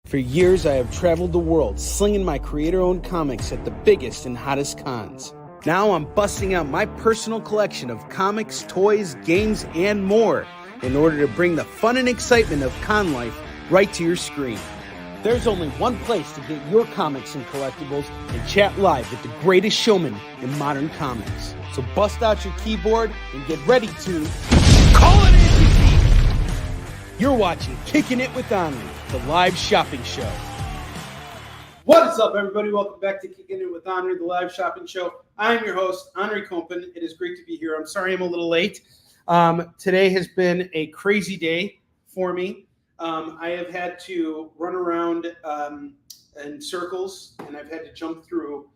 For years, I have traveled the world slinging my creator-owned comics at the biggest and hottest cons. Now I'm busting out my personal collection of comics, toys, games, and more in order to bring the fun and excitement of con life right to your screen. There's only one place to get your comics and collectibles and chat live with the greatest showman in modern comics. So bust out your keyboard and get ready to call it in! You're watching Kickin' It with Onrie, the live shopping show. What is up, everybody? Welcome back to Kickin' It with Onrie, the live shopping show. I'm your host, Onrie Kompen. It is great to be here. I'm sorry I'm a little late. Today has been a crazy day for me. I have had to run around in circles, and I've had to jump through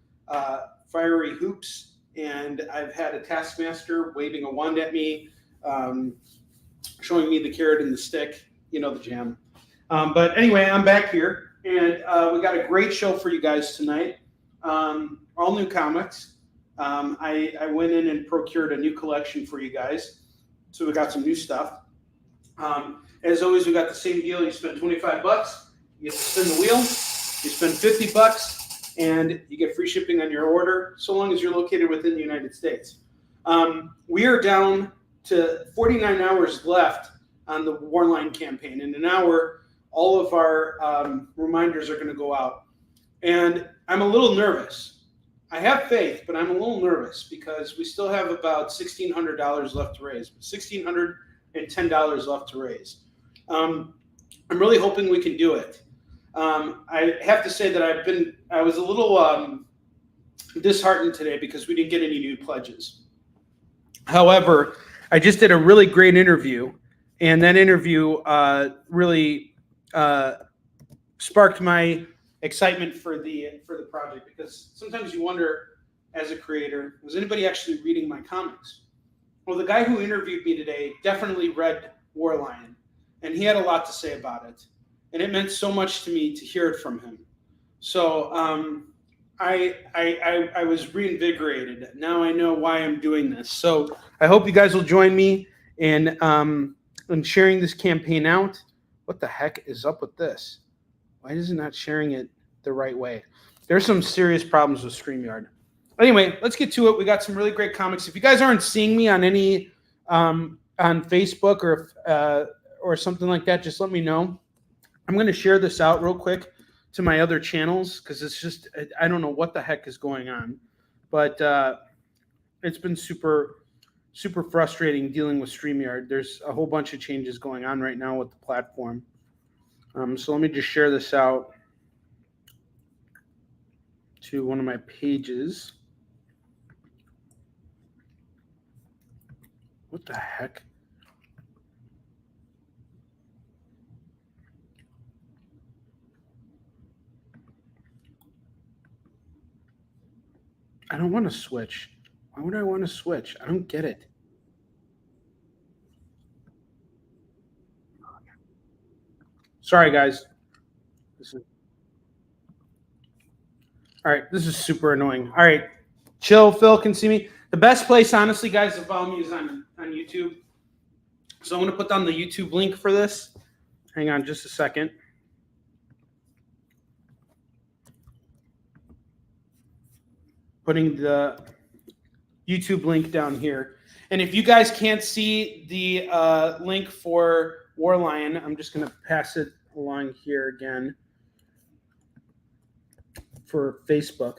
fiery hoops, and I've had a taskmaster waving a wand at me, showing me the carrot and the stick, you know, the jam. But anyway, I'm back here, and we got a great show for you guys tonight. All new comics. I went in and procured a new collection for you guys, so we got some new stuff. As always, we got the same deal. You spend $25, you get to spin the wheel. You spend $50, and you get free shipping on your order, so long as you're located within the United States. We are down to 49 hours left on the Warline campaign. In an hour, all of our reminders are going to go out. And I'm a little nervous. I have faith, but I'm a little nervous because we still have about $1,600 left to raise. $1,610 left to raise. I'm really hoping we can do it. I have to say that I was a little disheartened today because we didn't get any new pledges. However, I just did a really great interview, and that interview really sparked my excitement for the project, because sometimes you wonder, as a creator, was anybody actually reading my comics? Well, the guy who interviewed me today definitely read Warline, and he had a lot to say about it, and it meant so much to me to hear it from him. So I was reinvigorated. Now I know why I'm doing this. So I hope you guys will join me in sharing this campaign out. What the heck is up with this? Why is it not sharing it the right way? There's some serious problems with StreamYard. Anyway, let's get to it. We got some really great comics. If you guys aren't seeing me on any on Facebook or something like that, just let me know. I'm going to share this out real quick to my other channels, because it's just, I don't know what the heck is going on, but it's been super frustrating dealing with StreamYard. There's a whole bunch of changes going on right now with the platform. So let me just share this out to one of my pages. What the heck? I don't want to switch. Why would I want to switch? I don't get it. Sorry, guys. All right, this is super annoying. All right, chill. Phil can see me. The best place, honestly, guys, to follow me is on YouTube. So I'm going to put down the YouTube link for this. Hang on just a second. Putting the YouTube link down here. And if you guys can't see the link for Warline, I'm just going to pass it along here again for Facebook,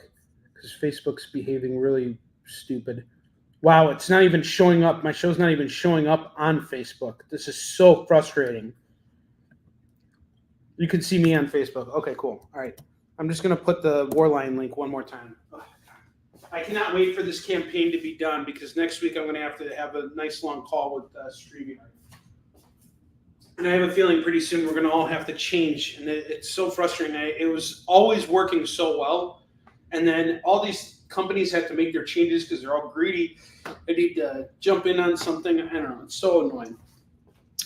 because Facebook's behaving really stupid. Wow, it's not even showing up. My show's not even showing up on Facebook. This is so frustrating. You can see me on Facebook. Okay, cool. All right. I'm just going to put the Warline link one more time. I cannot wait for this campaign to be done, because next week I'm going to have a nice long call with StreamYard. And I have a feeling pretty soon we're going to all have to change. And it's so frustrating. It was always working so well. And then all these companies have to make their changes because they're all greedy. They need to jump in on something. I don't know. It's so annoying.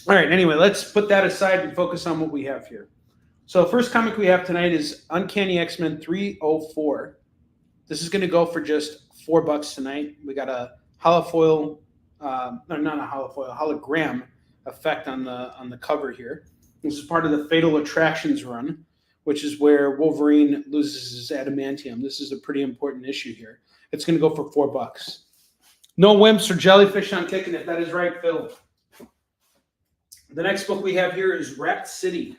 All right. Anyway, let's put that aside and focus on what we have here. So first comic we have tonight is Uncanny X-Men 304. This is going to go for just $4 tonight. We got a holofoil, no, not a holofoil, hologram effect on the cover here. This is part of the Fatal Attractions run, which is where Wolverine loses his adamantium. This is a pretty important issue here. It's going to go for $4. No wimps or jellyfish on Kickin. If that is right, Phil. The next book we have here is Rat City.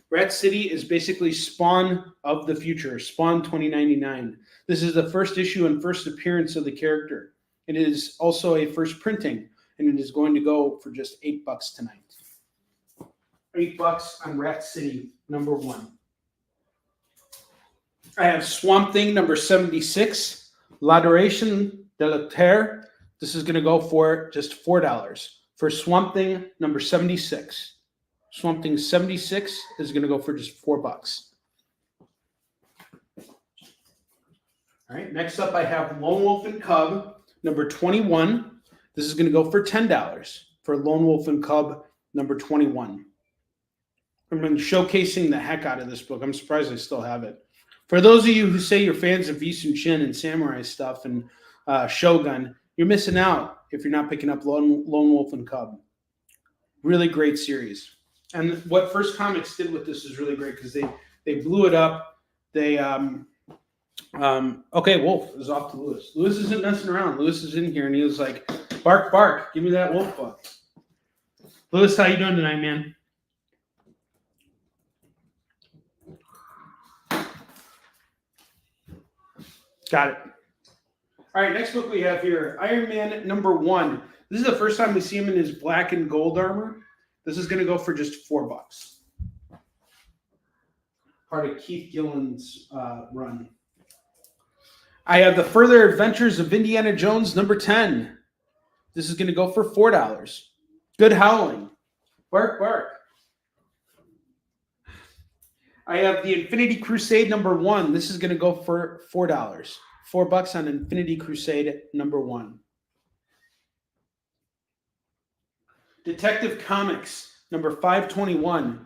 Rat City is basically Spawn of the Future, Spawn 2099. This is the first issue and first appearance of the character. It is also a first printing, and it is going to go for just $8 tonight. $8 on Rat City, number 1. I have Swamp Thing, number 76, L'Adoration de la Terre. This is going to go for just $4. For Swamp Thing, number 76. Swamp Thing 76 is going to go for just $4. All right, next up I have Lone Wolf and Cub, number 21. This is going to go for $10 for Lone Wolf and Cub, number 21. I've been showcasing the heck out of this book. I'm surprised I still have it. For those of you who say you're fans of Visun Shin and samurai stuff and Shogun, you're missing out if you're not picking up Lone Wolf and Cub. Really great series. And what First Comics did with this is really great because they blew it up. They okay, Wolf is off to Lewis. Lewis isn't messing around. Lewis is in here and he was like, bark, bark, give me that wolf book. Lewis, how you doing tonight, man? Got it. All right, next book we have here, Iron Man number 1. This is the first time we see him in his black and gold armor. This is going to go for just $4. Part of Keith Gillen's run. I have The Further Adventures of Indiana Jones number 10. This is going to go for $4. Good howling. Bark, bark. I have The Infinity Crusade number 1. This is going to go for $4. $4 on Infinity Crusade number 1. Detective Comics number 521.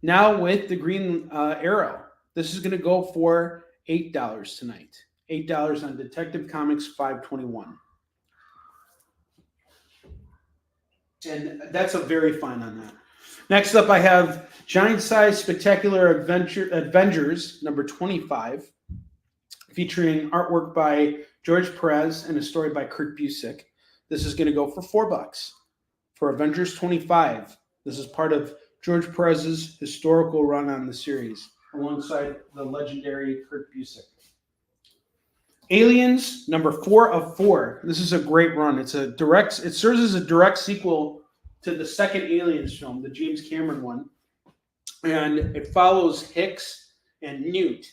Now with the Green Arrow. This is going to go for $8 tonight. $8 on Detective Comics 521. And that's a very fine on that. Next up, I have Giant Size Spectacular Avengers number 25, featuring artwork by George Perez and a story by Kurt Busiek. This is going to go for $4 for Avengers 25. This is part of George Perez's historical run on the series, alongside the legendary Kurt Busiek. Aliens number 4 of 4. This is a great run. It serves as a direct sequel to the second Aliens film, the James Cameron one. And it follows Hicks and Newt.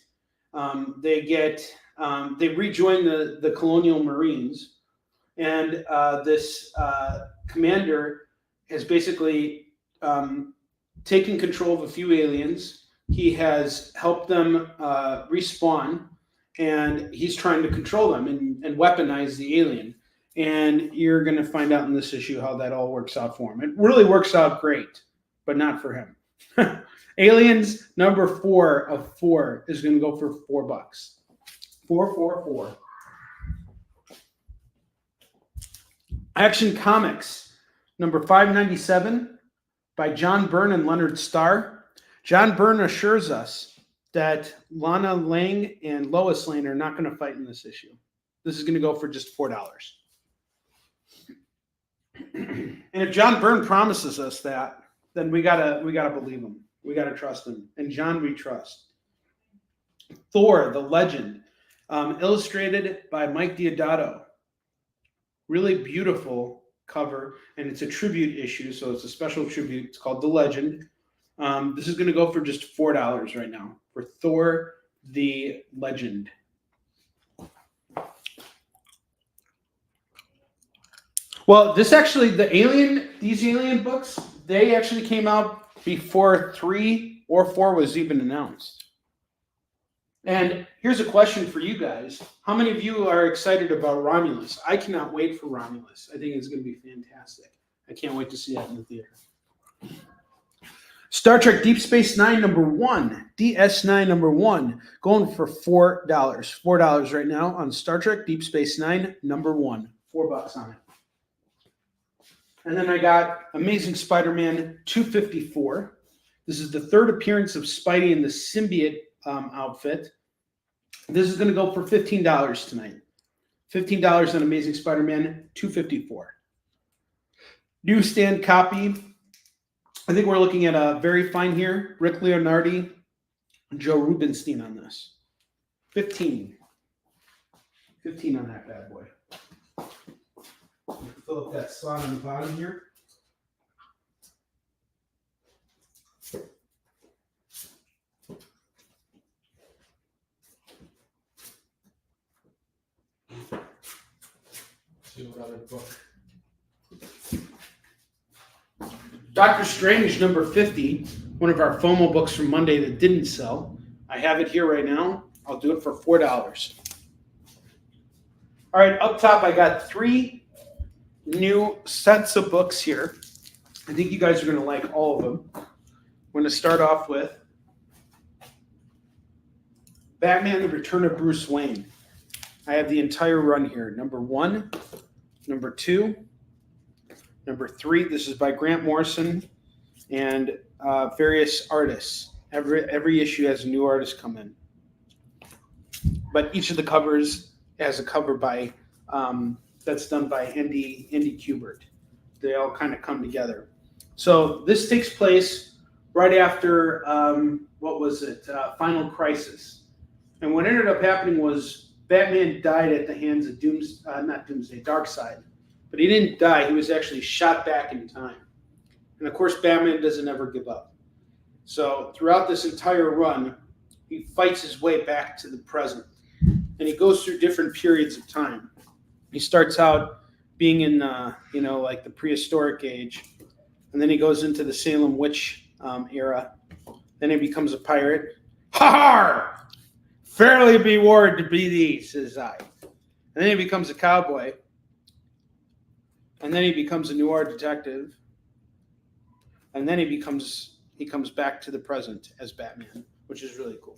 They rejoin the Colonial Marines. And this commander has basically taken control of a few aliens. He has helped them respawn. And he's trying to control them and weaponize the alien. And you're going to find out in this issue how that all works out for him. It really works out great, but not for him. Aliens number 4 of 4 is going to go for $4. 4. Action Comics number 597 by John Byrne and Leonard Starr. John Byrne assures us that Lana Lang and Lois Lane are not going to fight in this issue. This is going to go for just $4. And if John Byrne promises us that, then we gotta believe him. We gotta trust him. And John, we trust. Thor, the Legend, illustrated by Mike Deodato. Really beautiful cover, and it's a tribute issue, so it's a special tribute. It's called The Legend. This is going to go for just $4 right now for Thor, the Legend. Well, these alien books, they actually came out before 3 or 4 was even announced. And here's a question for you guys. How many of you are excited about Romulus? I cannot wait for Romulus. I think it's going to be fantastic. I can't wait to see that in the theater. Star Trek Deep Space Nine number 1, DS9 number 1, going for $4. $4 right now on Star Trek Deep Space Nine number 1. $4 on it. And then I got Amazing Spider-Man 254. This is the third appearance of Spidey and the symbiote outfit. This is going to go for $15 tonight. $15 on Amazing Spider-Man, $254. Newsstand copy. I think we're looking at a very fine here. Rick Leonardi, Joe Rubinstein on this. 15. 15 on that bad boy. Fill up that slot on the bottom here. See what other book. Doctor Strange number 50, one of our FOMO books from Monday that didn't sell. I have it here right now. I'll do it for $4. All right, up top I got 3 new sets of books here. I think you guys are going to like all of them. I'm going to start off with Batman: The Return of Bruce Wayne. I have the entire run here. Number 1, number 2, number 3. This is by Grant Morrison and various artists. Every issue has a new artist come in. But each of the covers has a cover by that's done by Andy Kubert. They all kind of come together. So this takes place right after Final Crisis. And what ended up happening was Batman died at the hands of Darkseid. But he didn't die. He was actually shot back in time. And of course, Batman doesn't ever give up. So throughout this entire run, he fights his way back to the present. And he goes through different periods of time. He starts out being in, like the prehistoric age. And then he goes into the Salem witch era. Then he becomes a pirate. Ha-ha! Fairly be warned to be thee, says I. And then he becomes a cowboy. And then he becomes a noir detective. And then he comes back to the present as Batman, which is really cool.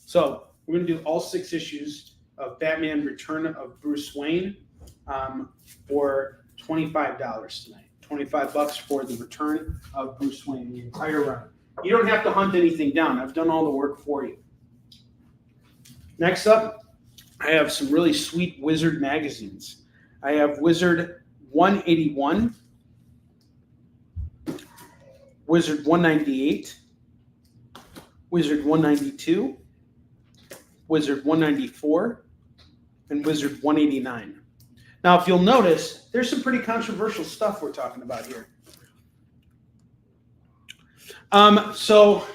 So we're going to do all 6 issues of Batman Return of Bruce Wayne for $25 tonight. $25 for the Return of Bruce Wayne, the entire run. You don't have to hunt anything down. I've done all the work for you. Next up, I have some really sweet Wizard magazines. I have Wizard 181, Wizard 198, Wizard 192, Wizard 194, and Wizard 189. Now, if you'll notice, there's some pretty controversial stuff we're talking about here. So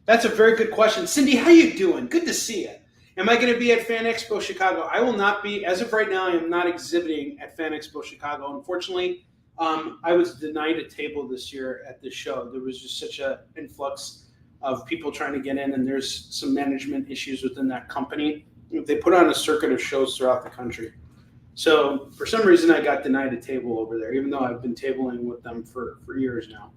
that's a very good question. Cindy, how you doing? Good to see you. Am I going to be at Fan Expo Chicago? I will not be. As of right now, I am not exhibiting at Fan Expo Chicago. Unfortunately, I was denied a table this year at this show. There was just such an influx of people trying to get in, and there's some management issues within that company. They put on a circuit of shows throughout the country. So for some reason, I got denied a table over there, even though I've been tabling with them for years now.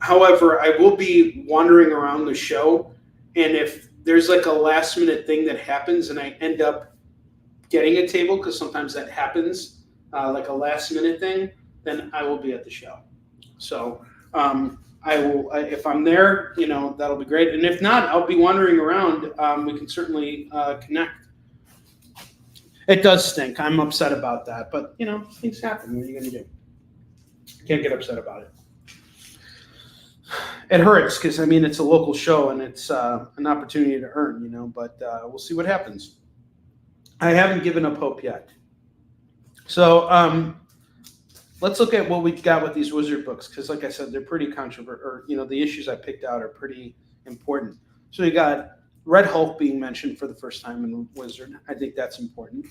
However, I will be wandering around the show, and if there's like a last minute thing that happens and I end up getting a table, because sometimes that happens, like a last minute thing, then I will be at the show. So I will, if I'm there, that'll be great. And if not, I'll be wandering around. We can certainly connect. It does stink. I'm upset about that, but things happen. What are you going to do? Can't get upset about it. It hurts because it's a local show and it's an opportunity to earn, but we'll see what happens. I haven't given up hope yet. So let's look at what we've got with these Wizard books, because like I said, they're pretty controversial, the issues I picked out are pretty important. So you got Red Hulk being mentioned for the first time in Wizard. I think that's important.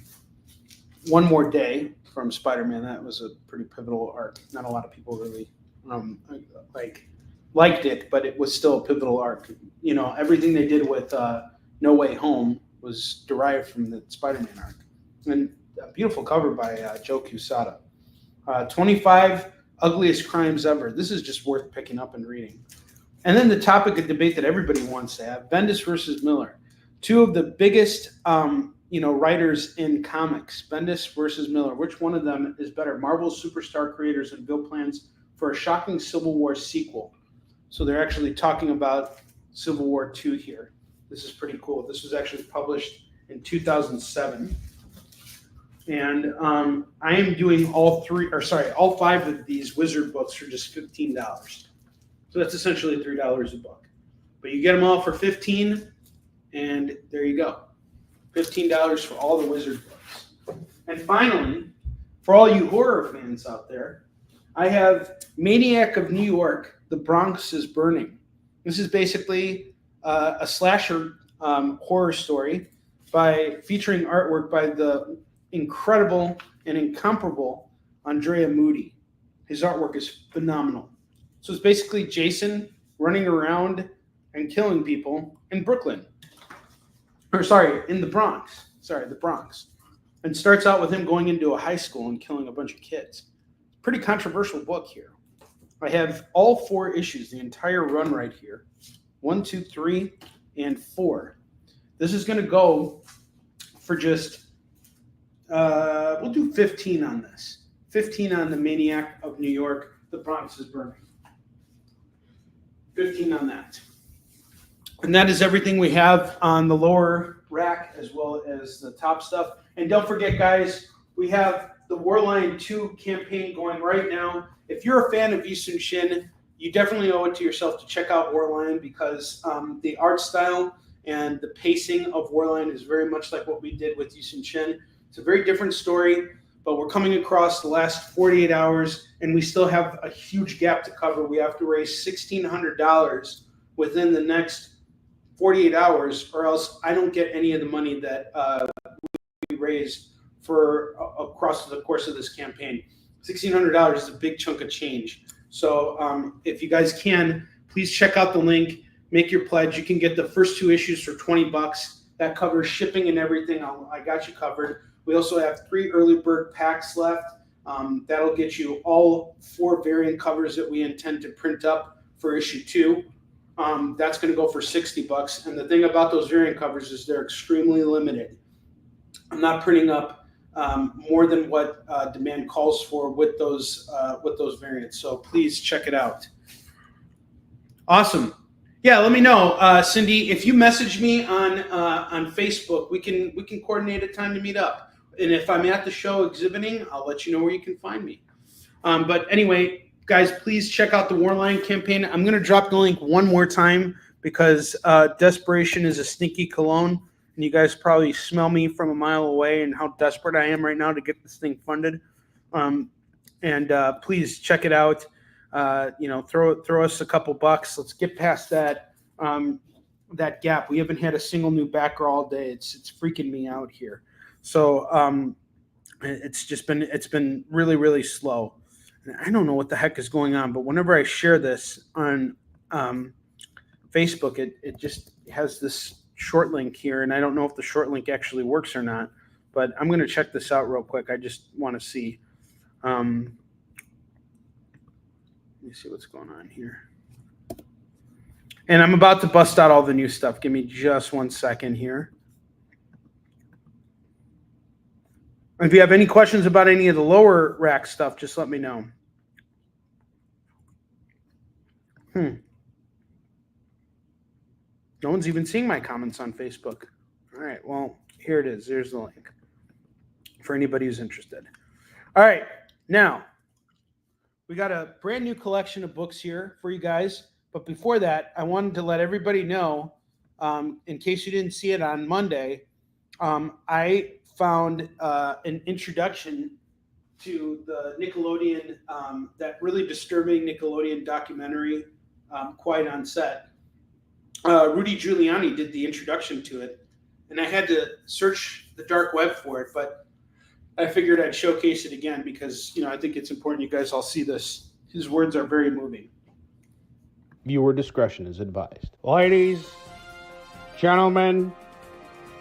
One More Day from Spider-Man. That was a pretty pivotal arc. Not a lot of people really liked it, but it was still a pivotal arc. Everything they did with No Way Home was derived from the Spider-Man arc. And a beautiful cover by Joe Quesada. 25 Ugliest Crimes Ever. This is just worth picking up and reading. And then the topic of debate that everybody wants to have, Bendis versus Miller. 2 of the biggest, writers in comics, Bendis versus Miller. Which one of them is better? Marvel's superstar creators unveil plans for a shocking Civil War sequel. So they're actually talking about Civil War II here. This is pretty cool. This was actually published in 2007. And I am doing all five of these wizard books for just $15. So that's essentially $3 a book. But you get them all for $15, and there you go. $15 for all the wizard books. And finally, for all you horror fans out there, I have Maniac of New York, The Bronx is Burning. This is basically a slasher horror story featuring artwork by the incredible and incomparable Andrea Moody. His artwork is phenomenal. So it's basically Jason running around and killing people in Brooklyn. In the Bronx. The Bronx. And starts out with him going into a high school and killing a bunch of kids. Pretty controversial book here. I have all 4 issues, the entire run right here. 1, 2, 3, and 4. This is going to go for just we'll do 15 on this. 15 on the Maniac of New York, The Bronx is Burning. 15 on that. And that is everything we have on the lower rack as well as the top stuff. And don't forget, guys, we have the Warline 2 campaign going right now. If you're a fan of Yushin Shin, you definitely owe it to yourself to check out Warline because the art style and the pacing of Warline is very much like what we did with Yushin Shin. It's a very different story, but we're coming across the last 48 hours, and we still have a huge gap to cover. We have to raise $1,600 within the next 48 hours, or else I don't get any of the money that we raised for across the course of this campaign. $1,600 is a big chunk of change. So if you guys can, please check out the link, make your pledge. You can get the first 2 issues for $20. That covers shipping and everything. I got you covered. We also have 3 early bird packs left. That'll get you all 4 variant covers that we intend to print up for issue 2. That's going to go for $60. And the thing about those variant covers is they're extremely limited. I'm not printing up more than what demand calls for with those variants. So please check it out. Awesome. Yeah, let me know, Cindy. If you message me on Facebook, we can coordinate a time to meet up. And if I'm at the show exhibiting, I'll let you know where you can find me. But anyway, guys, please check out the Warline campaign. I'm going to drop the link one more time because desperation is a sneaky cologne. And you guys probably smell me from a mile away and how desperate I am right now to get this thing funded. Please check it out. Throw us a couple bucks. Let's get past that gap. We haven't had a single new backer all day. It's freaking me out here. So it's been really, really slow. And I don't know what the heck is going on, but whenever I share this on Facebook, it just has this short link here, and I don't know if the short link actually works or not, but I'm going to check this out real quick. I just want to see. Let me see what's going on here. And I'm about to bust out all the new stuff. Give me just 1 second here. If you have any questions about any of the lower rack stuff, just let me know. No one's even seeing my comments on Facebook. All right, well, here it is. There's the link for anybody who's interested. All right, now we got a brand new collection of books here for you guys. But before that, I wanted to let everybody know, in case you didn't see it on Monday, I found an introduction to the Nickelodeon, that really disturbing Nickelodeon documentary, Quiet on Set. Rudy Giuliani did the introduction to it, and I had to search the dark web for it, but I figured I'd showcase it again because, I think it's important you guys all see this. His words are very moving. Viewer discretion is advised. Ladies, gentlemen,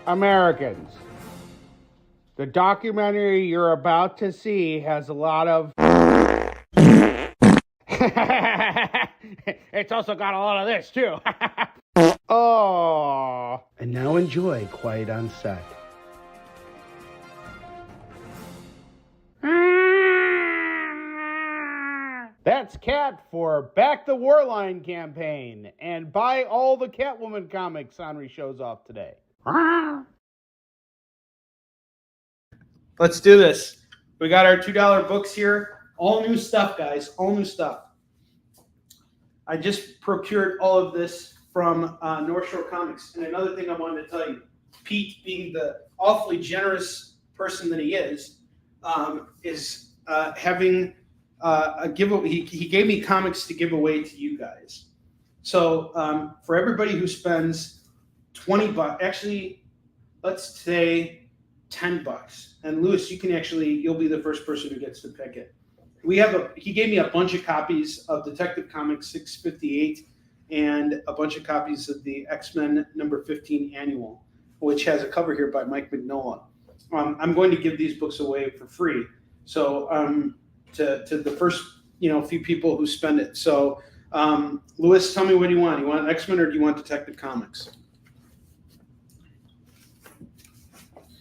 Americans, the documentary you're about to see has a lot of... It's also got a lot of this, too. Oh. And now enjoy Quiet on Set. That's Cat's Cat for Back the Warline campaign and buy all the Catwoman comics Onrie shows off today. Let's do this. We got our $2 books here. All new stuff, guys. All new stuff. I just procured all of this from North Shore Comics. And another thing I wanted to tell you, Pete, being the awfully generous person that he is having a giveaway. He gave me comics to give away to you guys. So for everybody who spends $20, actually, let's say $10. And Lewis, you'll be the first person who gets to pick it. He gave me a bunch of copies of Detective Comics 658 and a bunch of copies of the X-Men number 15 annual, which has a cover here by Mike Mignola. I'm going to give these books away for free. So to the first few people who spend it. So Lewis, tell me what do you want? You want X-Men or do you want Detective Comics?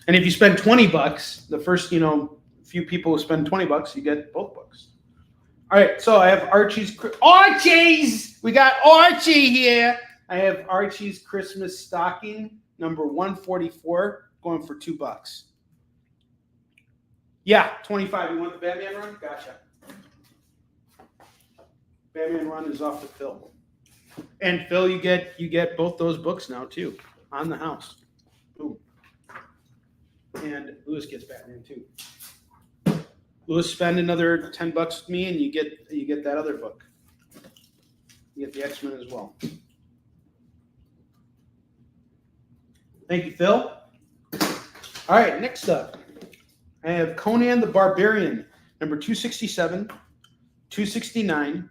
And if you spend $20, the first few people who spend $20, you get both books. All right, so I have Archie's. We got Archie here. I have Archie's Christmas Stocking, number 144, going for $2. Yeah, 25. You want the Batman run? Gotcha. Batman run is off to Phil. And Phil, you get both those books now too, on the house. Boom. And Lewis gets Batman too. Lewis, spend another $10 with me, and you get that other book. You get the X-Men as well. Thank you, Phil. All right, next up, I have Conan the Barbarian, number 267, 269,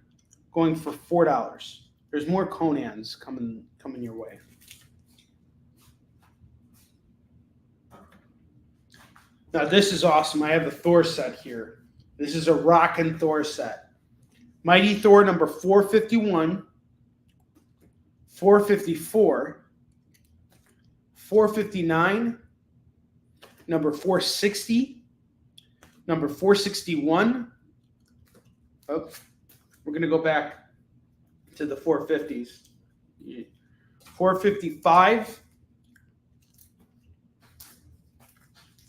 going for $4. There's more Conans coming your way. Now, this is awesome. I have the Thor set here. This is a rockin' Thor set. Mighty Thor number 451, 454, 459, number 460, number 461. Oh, we're going to go back to the 450s. 455.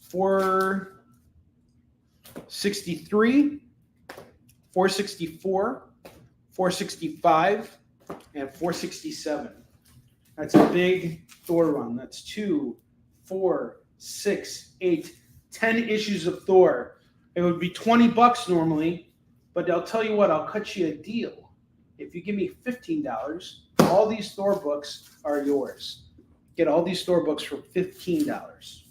463, 464, 465, and 467. That's a big Thor run. That's 2, 4, 6, 8, 10 issues of Thor. It would be $20 normally, but I'll tell you what, I'll cut you a deal. If you give me $15, all these Thor books are yours. Get all these Thor books for $15.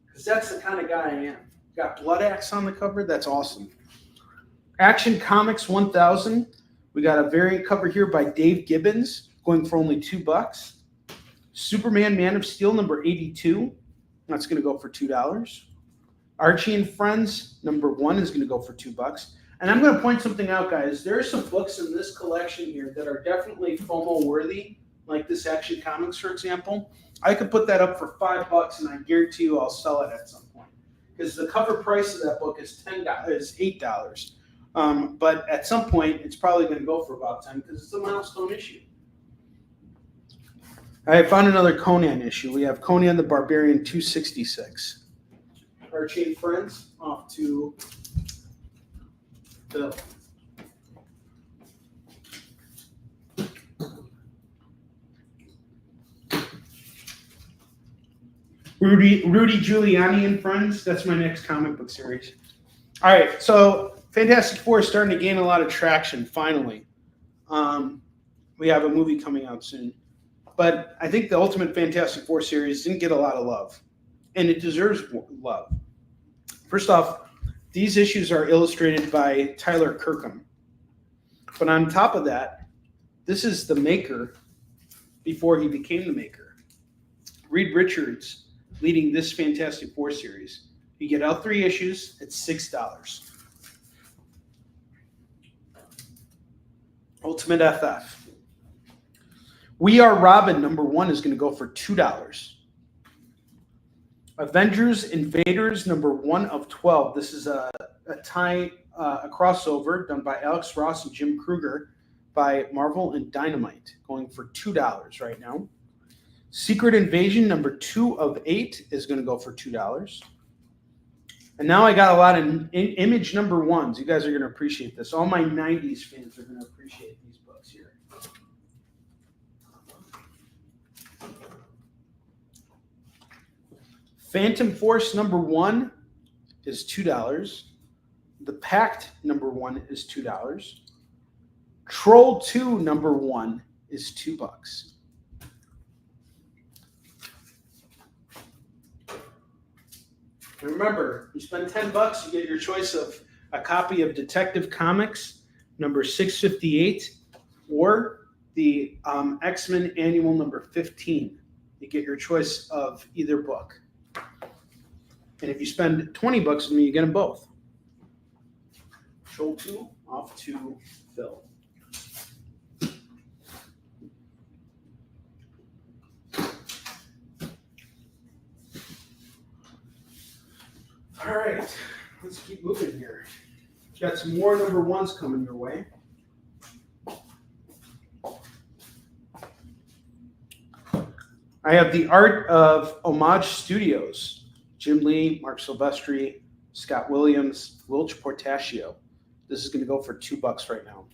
Because that's the kind of guy I am. Got Blood Axe on the cover. That's awesome. Action Comics 1000. We got a variant cover here by Dave Gibbons, going for only $2. Superman Man of Steel number 82. That's going to go for $2. Archie and Friends number 1 is going to go for $2. And I'm going to point something out, guys. There are some books in this collection here that are definitely FOMO worthy, like this Action Comics, for example. I could put that up for $5, and I guarantee you I'll sell it at some point. Because the cover price of that book is $8. But at some point, it's probably going to go for about $10 because it's a milestone issue. I found another Conan issue. We have Conan the Barbarian 266. Archie and Friends off to Phil. Rudy Giuliani and Friends. That's my next comic book series. All right, so Fantastic Four is starting to gain a lot of traction, finally. We have a movie coming out soon. But I think the Ultimate Fantastic Four series didn't get a lot of love, and it deserves love. First off, these issues are illustrated by Tyler Kirkham. But on top of that, this is the maker before he became the maker. Reed Richards leading this Fantastic Four series. You get all 3 issues, it's $6. Ultimate FF. We Are Robin number 1 is going to go for $2. Avengers Invaders number 1 of 12. This is a tie a crossover done by Alex Ross and Jim Kruger by Marvel and Dynamite, going for $2 right now. Secret Invasion number 2 of 8 is going to go for $2. And now I got a lot of Image number 1s. You guys are going to appreciate this. All my 90s fans are going to appreciate these books here. Phantom Force number 1 is $2. The Pact number 1 is $2. Troll 2 number 1 is $2. And remember, you spend $10, you get your choice of a copy of Detective Comics number 658 or the X-Men Annual number 15. You get your choice of either book. And if you spend $20 with me, you get them both. Troll 2 off to Phil. All right, let's keep moving here. Got some more number 1s coming your way. I have the art of Homage Studios. Jim Lee, Mark Silvestri, Scott Williams, Wilch Portaccio. This is going to go for $2 right now.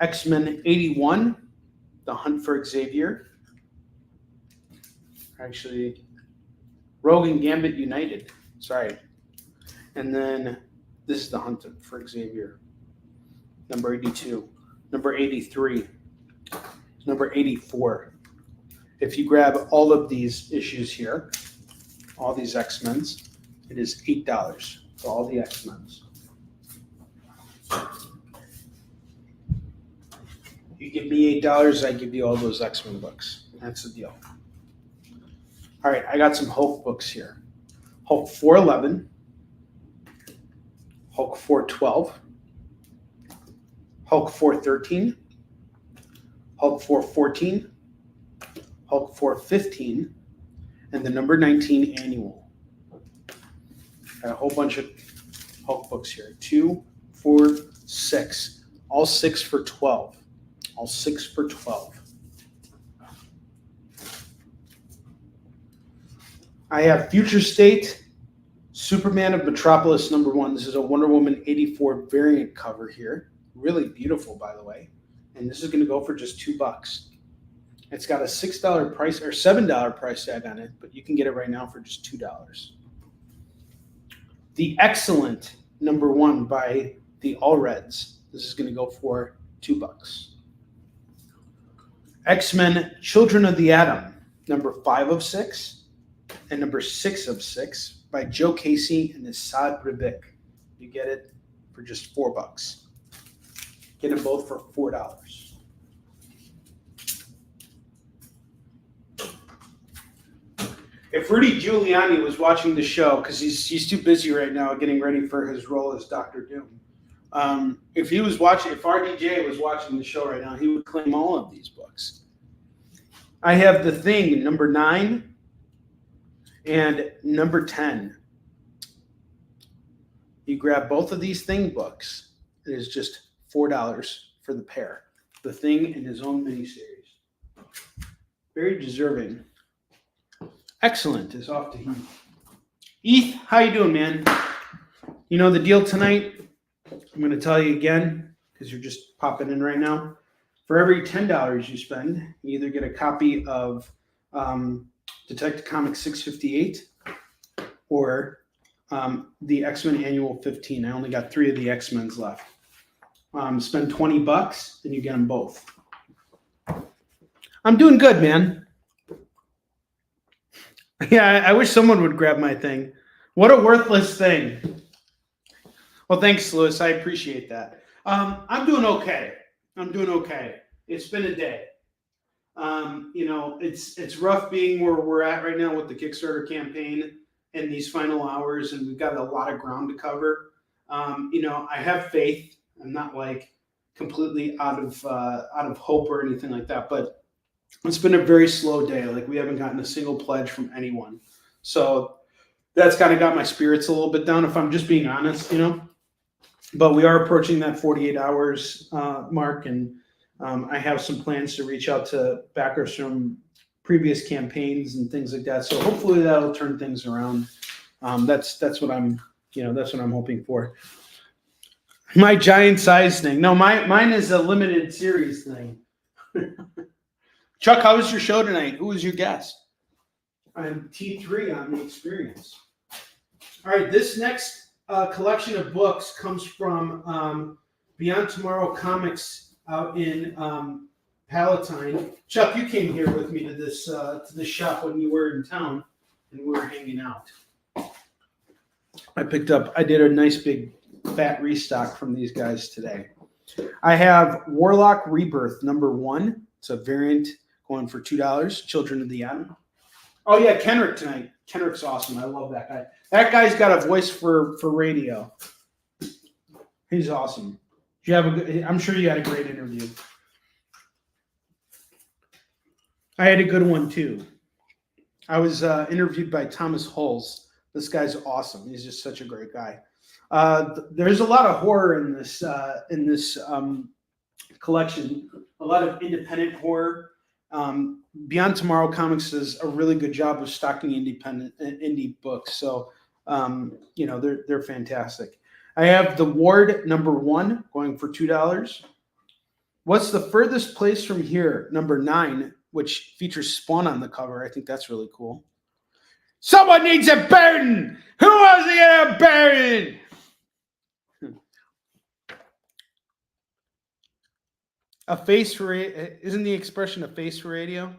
X-Men 81, The Hunt for Xavier. Actually, Rogue and Gambit United. Sorry. And then this is The Hunt for Xavier. Number 82. Number 83. Number 84. If you grab all of these issues here, all these X-Men's, it is $8 for all the X-Men's. You give me $8, I give you all those X-Men books. That's the deal. All right, I got some Hulk books here. Hulk 411, Hulk 412, Hulk 413, Hulk 414, Hulk 415, and the number 19 annual. Got a whole bunch of Hulk books here. 2, 4, 6. All 6 for 12. All 6 for 12. I have Future State, Superman of Metropolis number 1. This is a Wonder Woman 84 variant cover here. Really beautiful, by the way. And this is going to go for just $2. It's got a $6 price or $7 price tag on it, but you can get it right now for just $2. The Excellent number 1 by the All Reds. This is going to go for $2. X-Men Children of the Atom, number 5 of 6. And number 6 of 6 by Joe Casey and Assad Ribic. You get it for just $4. Get them both for $4. If Rudy Giuliani was watching the show, because he's too busy right now getting ready for his role as Dr. Doom. If RDJ was watching the show right now, he would claim all of these books. I have The Thing, number 9. And number 10, you grab both of these Thing books. It is just $4 for the pair. The Thing in his own miniseries. Very deserving. Excellent is off to Heath. Heath, how you doing, man? You know the deal tonight? I'm going to tell you again because you're just popping in right now. For every $10 you spend, you either get a copy of Detective Comics 658 or the X-Men Annual 15. I only got 3 of the X-Men's left. Spend $20 and you get them both. I'm doing good, man. Yeah, I wish someone would grab my thing. What a worthless thing. Well, thanks, Lewis. I appreciate that. I'm doing okay. It's been a day. It's rough being where we're at right now with the Kickstarter campaign and these final hours, and we've got a lot of ground to cover. I have faith. I'm not like completely out of hope or anything like that, but it's been a very slow day. Like we haven't gotten a single pledge from anyone. So that's kind of got my spirits a little bit down, if I'm just being honest, you know. But we are approaching that 48 hours mark, and I have some plans to reach out to backers from previous campaigns and things like that. So hopefully that'll turn things around. That's what I'm hoping for. My giant size thing. No, mine is a limited series thing. Chuck, how was your show tonight? Who was your guest? I'm T3 on the experience. All right, this next collection of books comes from Beyond Tomorrow Comics out in Palatine. Chuck, you came here with me to this shop when you were in town, and we were hanging out. I did a nice big fat restock from these guys today. I have Warlock Rebirth #1. It's a variant going for $2. Children of the Atom. Oh yeah, Kenrick tonight. Kenrick's awesome. I love that guy. That guy's got a voice for radio. He's awesome. I'm sure you had a great interview. I had a good one too. I was interviewed by Thomas Hulse. This guy's awesome. He's just such a great guy. There's a lot of horror in this collection. A lot of independent horror. Beyond Tomorrow Comics does a really good job of stocking indie books. So they're fantastic. I have The Ward #1 going for $2. What's the Furthest Place from Here #9, which features Spawn on the cover. I think that's really cool. Someone needs a burden. Who wants to get a burden? A face for isn't the expression a face for radio?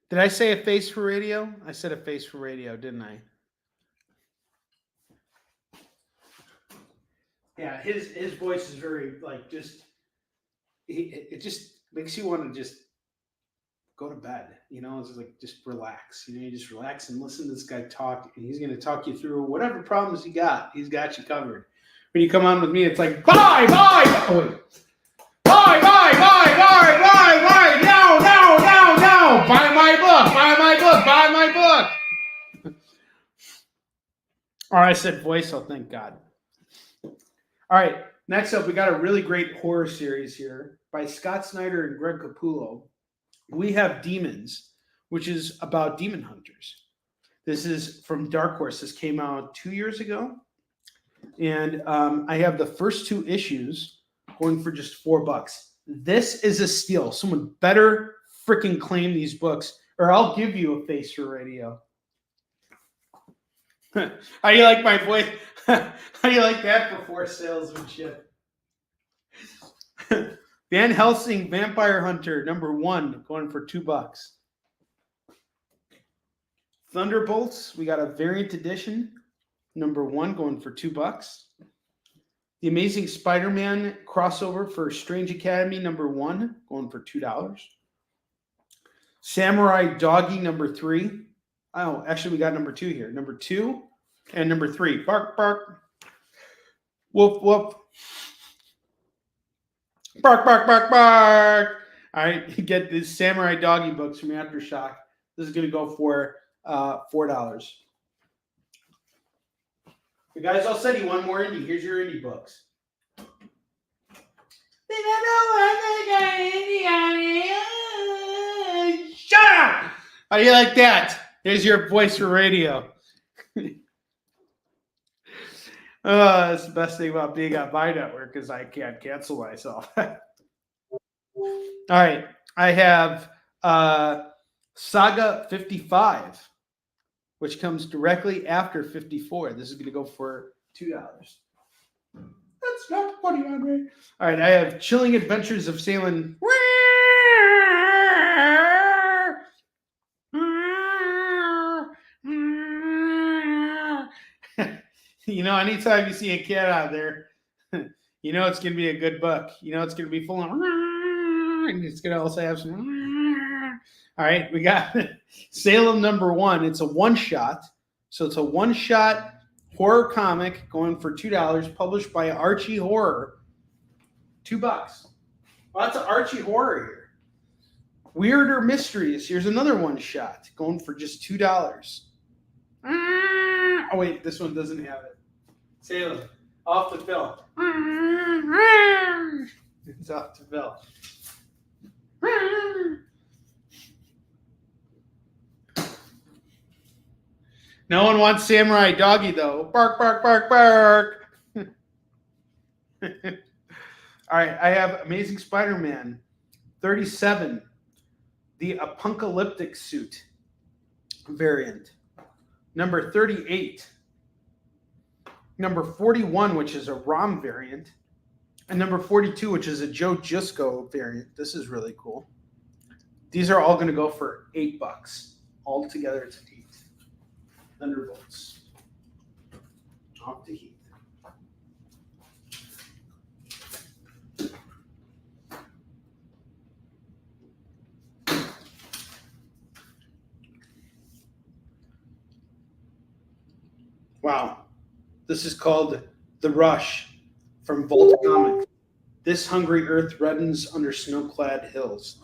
Did I say a face for radio? I said a face for radio, didn't I? Yeah, his voice is very it just makes you want to just go to bed. It's like just relax. You just relax and listen to this guy talk, and he's going to talk you through whatever problems you got. He's got you covered. When you come on with me, it's like bye. No. Buy my book. Or I said voice, oh thank God. All right, next up, we got a really great horror series here by Scott Snyder and Greg Capullo. We have Demons, which is about demon hunters. This is from Dark Horse. This came out 2 years ago. And I have the first 2 issues going for just $4. This is a steal. Someone better freaking claim these books, or I'll give you a face for radio. How do you like my voice? How do you like that before salesmanship? Van Helsing Vampire Hunter #1 going for $2. Thunderbolts, we got a variant edition #1 going for $2. The Amazing Spider-Man crossover for Strange Academy #1 going for $2. Samurai Doggy #3. Oh, actually we got #2 here. #2 and #3. Bark, bark. Woof, woof. Bark, bark, bark, bark. All right, you get these Samurai Doggy books from Aftershock. This is going to go for $4. You guys all said you want more indie. Here's your indie books. Shut up! How do you like that? Here's your voice for radio. That's the best thing about being on my network is I can't cancel myself. All right. I have Saga 55, which comes directly after 54. This is going to go for $2. That's not funny, Onrie. All right. I have Chilling Adventures of Sailing. Anytime you see a cat out there, it's going to be a good book. It's going to be full of, and it's going to also have some. All right, we got Salem #1. It's a one-shot. So it's a one-shot horror comic going for $2, published by Archie Horror. $2. Lots of Archie Horror here. Weirder Mysteries. Here's another one shot, going for just $2. Oh wait, this one doesn't have it. Salem, off the fill. It's off the fill. No one wants Samurai Doggy though. Bark, bark, bark, bark. All right, I have Amazing Spider-Man 37, the Apocalyptic Suit variant. Number 38. Number 41, which is a ROM variant. And number 42, which is a Joe Jusko variant. This is really cool. These are all going to go for $8. All together, it's 8. Thunderbolts. Off to Heath. Wow. This is called The Rush from Vault Comics. This hungry earth reddens under snow-clad hills.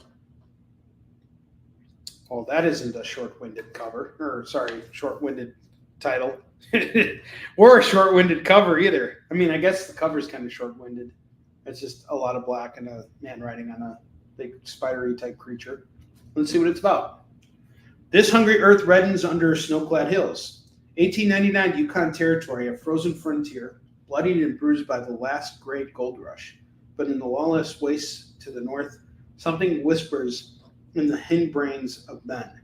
Well, that isn't a short-winded cover. Or, sorry, short-winded title. Or a short-winded cover either. I mean, I guess the cover's kind of short-winded. It's just a lot of black and a man riding on a big spidery type creature. Let's see what it's about. This hungry earth reddens under snow-clad hills. 1899 Yukon Territory, a frozen frontier, bloodied and bruised by the last great gold rush. But in the lawless wastes to the north, something whispers in the hindbrains of men,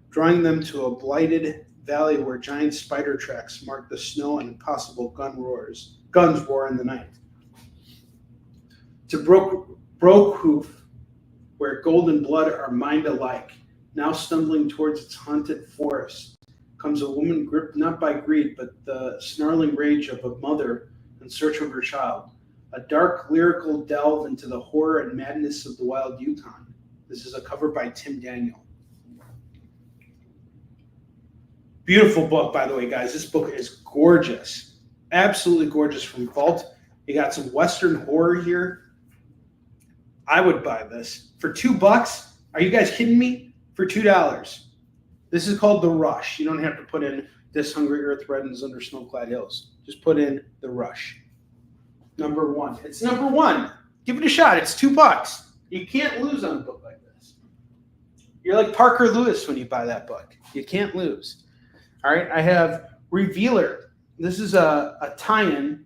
drawing them to a blighted valley where giant spider tracks mark the snow and impossible guns roar in the night. To Brookhoof, where gold and blood are mined alike, now stumbling towards its haunted forest, comes a woman gripped not by greed, but the snarling rage of a mother in search of her child. A dark lyrical delve into the horror and madness of the wild Yukon. This is a cover by Tim Daniel. Beautiful book, by the way, guys. This book is gorgeous. Absolutely gorgeous from Vault. You got some Western horror here. I would buy this. For $2? Are you guys kidding me? For $2. This is called The Rush. You don't have to put in This Hungry Earth Reddens Under Snow-Clad Hills. Just put in The Rush. Number 1. It's number 1. Give it a shot. It's $2. You can't lose on a book like this. You're like Parker Lewis when you buy that book. You can't lose. All right, I have Revealer. This is a tie-in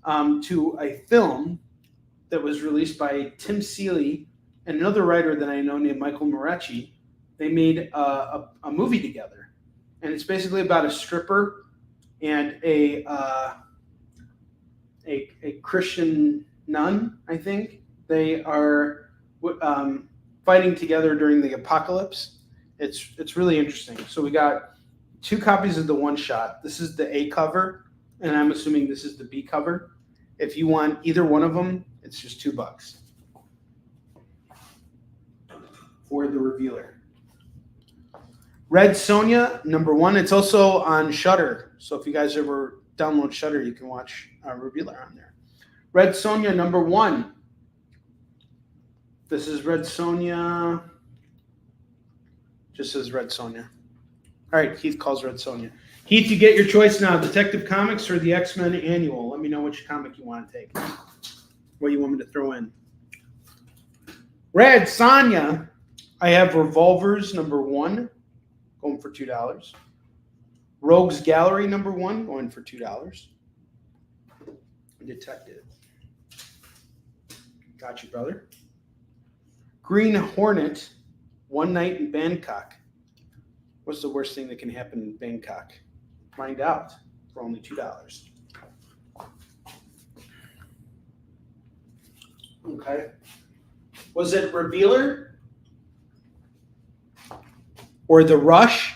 to a film that was released by Tim Seeley and another writer that I know named Michael Morecci. They made a movie together, and it's basically about a stripper and a Christian nun. I think they are fighting together during the apocalypse. It's really interesting. So we got 2 copies of the one shot. This is the A cover, and I'm assuming this is the B cover. If you want either one of them, it's just $2 for the Revealer. Red Sonja, number 1. It's also on Shudder. So if you guys ever download Shudder, you can watch Revealer on there. Red Sonja, number 1. This is Red Sonja. Just says Red Sonja. All right, Heath calls Red Sonja. Heath, you get your choice now. Detective Comics or the X-Men Annual. Let me know which comic you want to take. What you want me to throw in. Red Sonja. I have Revolvers, number 1. Going for $2. Rogues Gallery, number 1, going for $2. Detective. Got you, brother. Green Hornet, One Night in Bangkok. What's the worst thing that can happen in Bangkok? Find out for only $2. Okay. Was it Revealer? Or The Rush?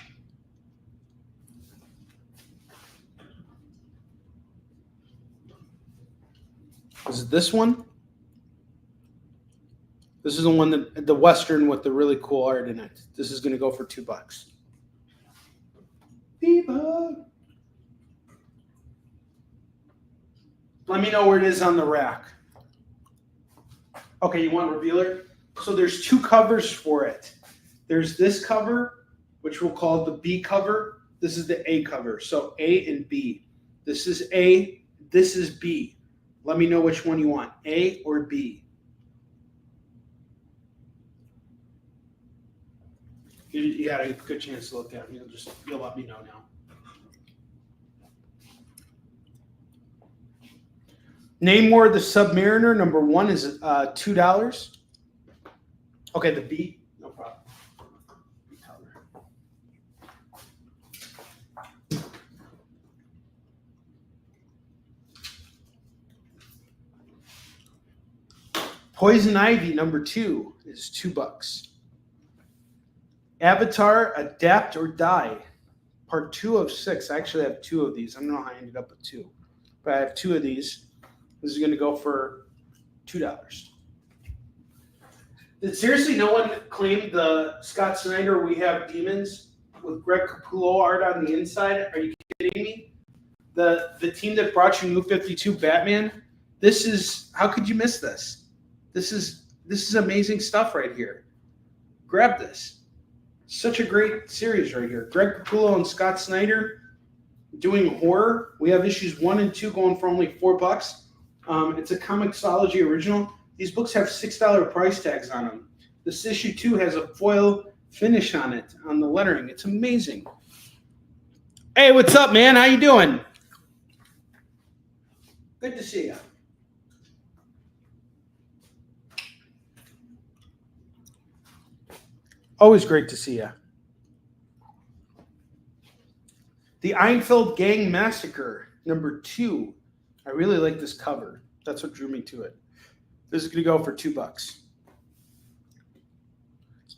Was it this one? This is the one that the Western with the really cool art in it. This is going to go for $2. Viva. Let me know where it is on the rack. Okay, you want Revealer? So there's 2 covers for it. There's this cover, which we'll call the B cover. This is the A cover. So A and B. This is A. This is B. Let me know which one you want, A or B. You got a good chance to look at them. You'll let me know now. Namor the Submariner, number 1 is $2. Okay, the B, no problem. B color. Poison Ivy, number 2 is $2. Avatar, Adapt or Die, part 2 of 6. I actually have 2 of these. I don't know how I ended up with 2, but I have 2 of these. This is going to go for $2. Did seriously no one claim the Scott Snyder We Have Demons with Greg Capullo art on the inside? Are you kidding me? The team that brought you New 52 Batman. This is, how could you miss this? This is amazing stuff right here. Grab this. Such a great series right here. Greg Capullo and Scott Snyder doing horror. We have issues 1 and 2 going for only $4. It's a Comixology original. These books have $6 price tags on them. This issue 2 has a foil finish on it, on the lettering. It's amazing. Hey, what's up, man? How you doing? Good to see you. Always great to see you. The Einfeld Gang Massacre, number 2. I really like this cover. That's what drew me to it. This is going to go for $2.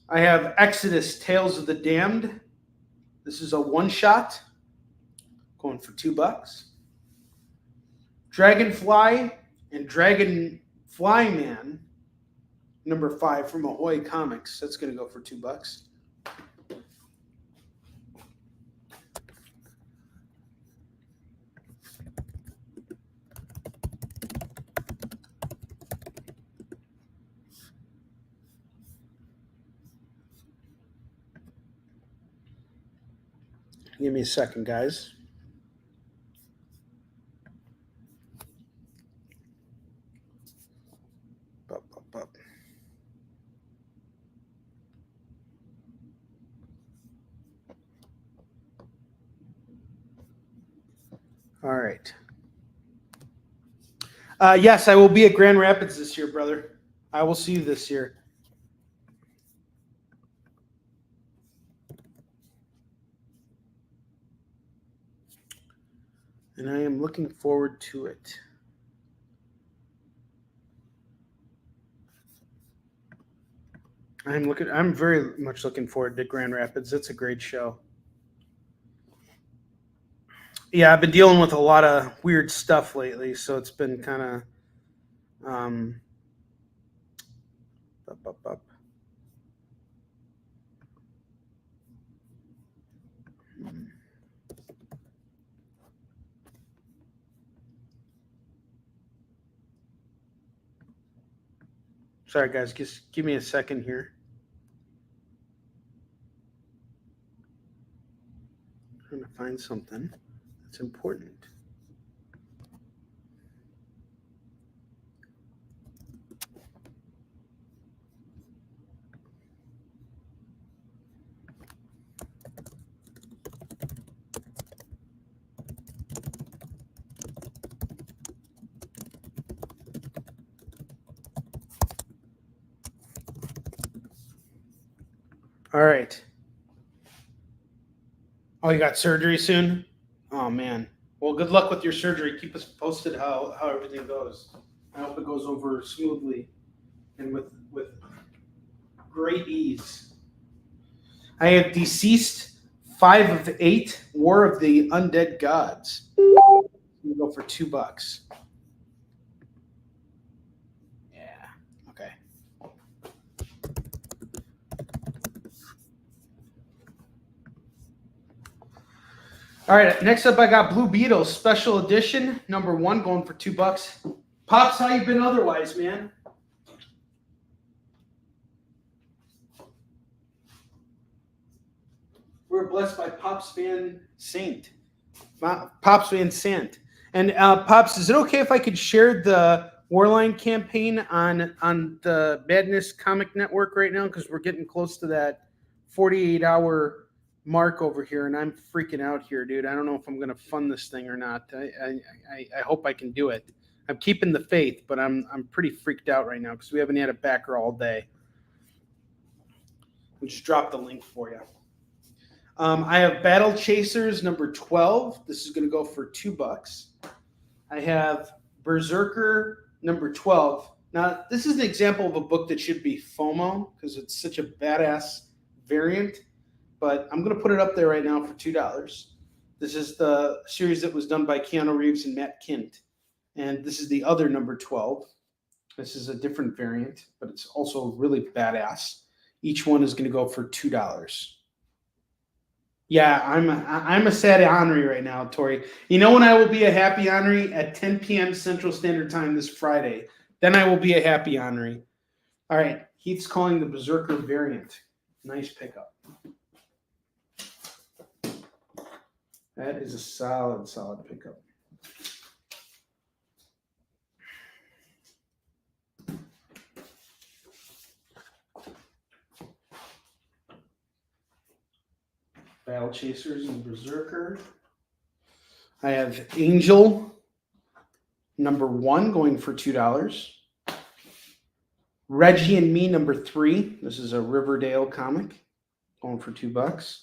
I have Exodus, Tales of the Damned. This is a one-shot, going for $2. Dragonfly and Dragonfly Man, number 5 from Ahoy Comics. That's going to go for $2. Give me a second, guys. All right. Yes, I will be at Grand Rapids this year, brother. I will see you this year. And I am looking forward to it. I'm very much looking forward to Grand Rapids. It's a great show. Yeah, I've been dealing with a lot of weird stuff lately, so it's been kind of Sorry, guys. Just give me a second here. I'm trying to find something that's important. All right. Oh, you got surgery soon? Oh, man. Well, good luck with your surgery. Keep us posted how everything goes. I hope it goes over smoothly and with great ease. I have Deceased 5 of 8, War of the Undead Gods. I'm going to go for $2. Yeah. Okay. All right, next up I got Blue Beetle Special Edition, number 1, going for $2. Pops, how you been otherwise, man? We're blessed by Pops Van Sant. Pops Van Sant. And Pops, is it okay if I could share the Warline campaign on the Madness Comic Network right now? Because we're getting close to that 48-hour mark over here, and I'm freaking out here, dude. I don't know if I'm going to fund this thing or not. I hope I can do it. I'm keeping the faith, but I'm pretty freaked out right now because we haven't had a backer all day. We'll just drop the link for you. I have Battle Chasers number 12. This is going to go for $2. I have Berserker number 12. Now, this is an example of a book that should be FOMO because it's such a badass variant, but I'm going to put it up there right now for $2. This is the series that was done by Keanu Reeves and Matt Kint. And this is the other number 12. This is a different variant, but it's also really badass. Each one is going to go for $2. Yeah, I'm a sad Onrie right now, Tori. You know when I will be a happy Onrie? At 10 p.m. Central Standard Time this Friday. Then I will be a happy Onrie. All right, Heath's calling the Berserker variant. Nice pickup. That is a solid pickup. Battle Chasers and Berserker. I have Angel number 1 going for $2. Reggie and Me number 3. This is a Riverdale comic going for $2.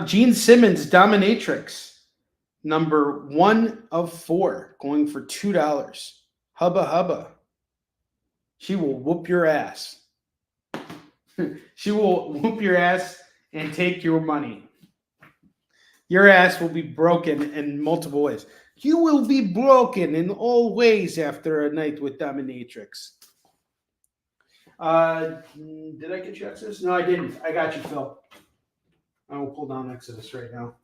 Gene Simmons Dominatrix number 1 of 4 going for $2. Hubba hubba. She will whoop your ass. She will whoop your ass and take your money. Your ass will be broken in multiple ways. You will be broken in all ways after a night with Dominatrix. Did I get you Exodus? No, I didn't. I got you, Phil. I will pull down Exodus right now.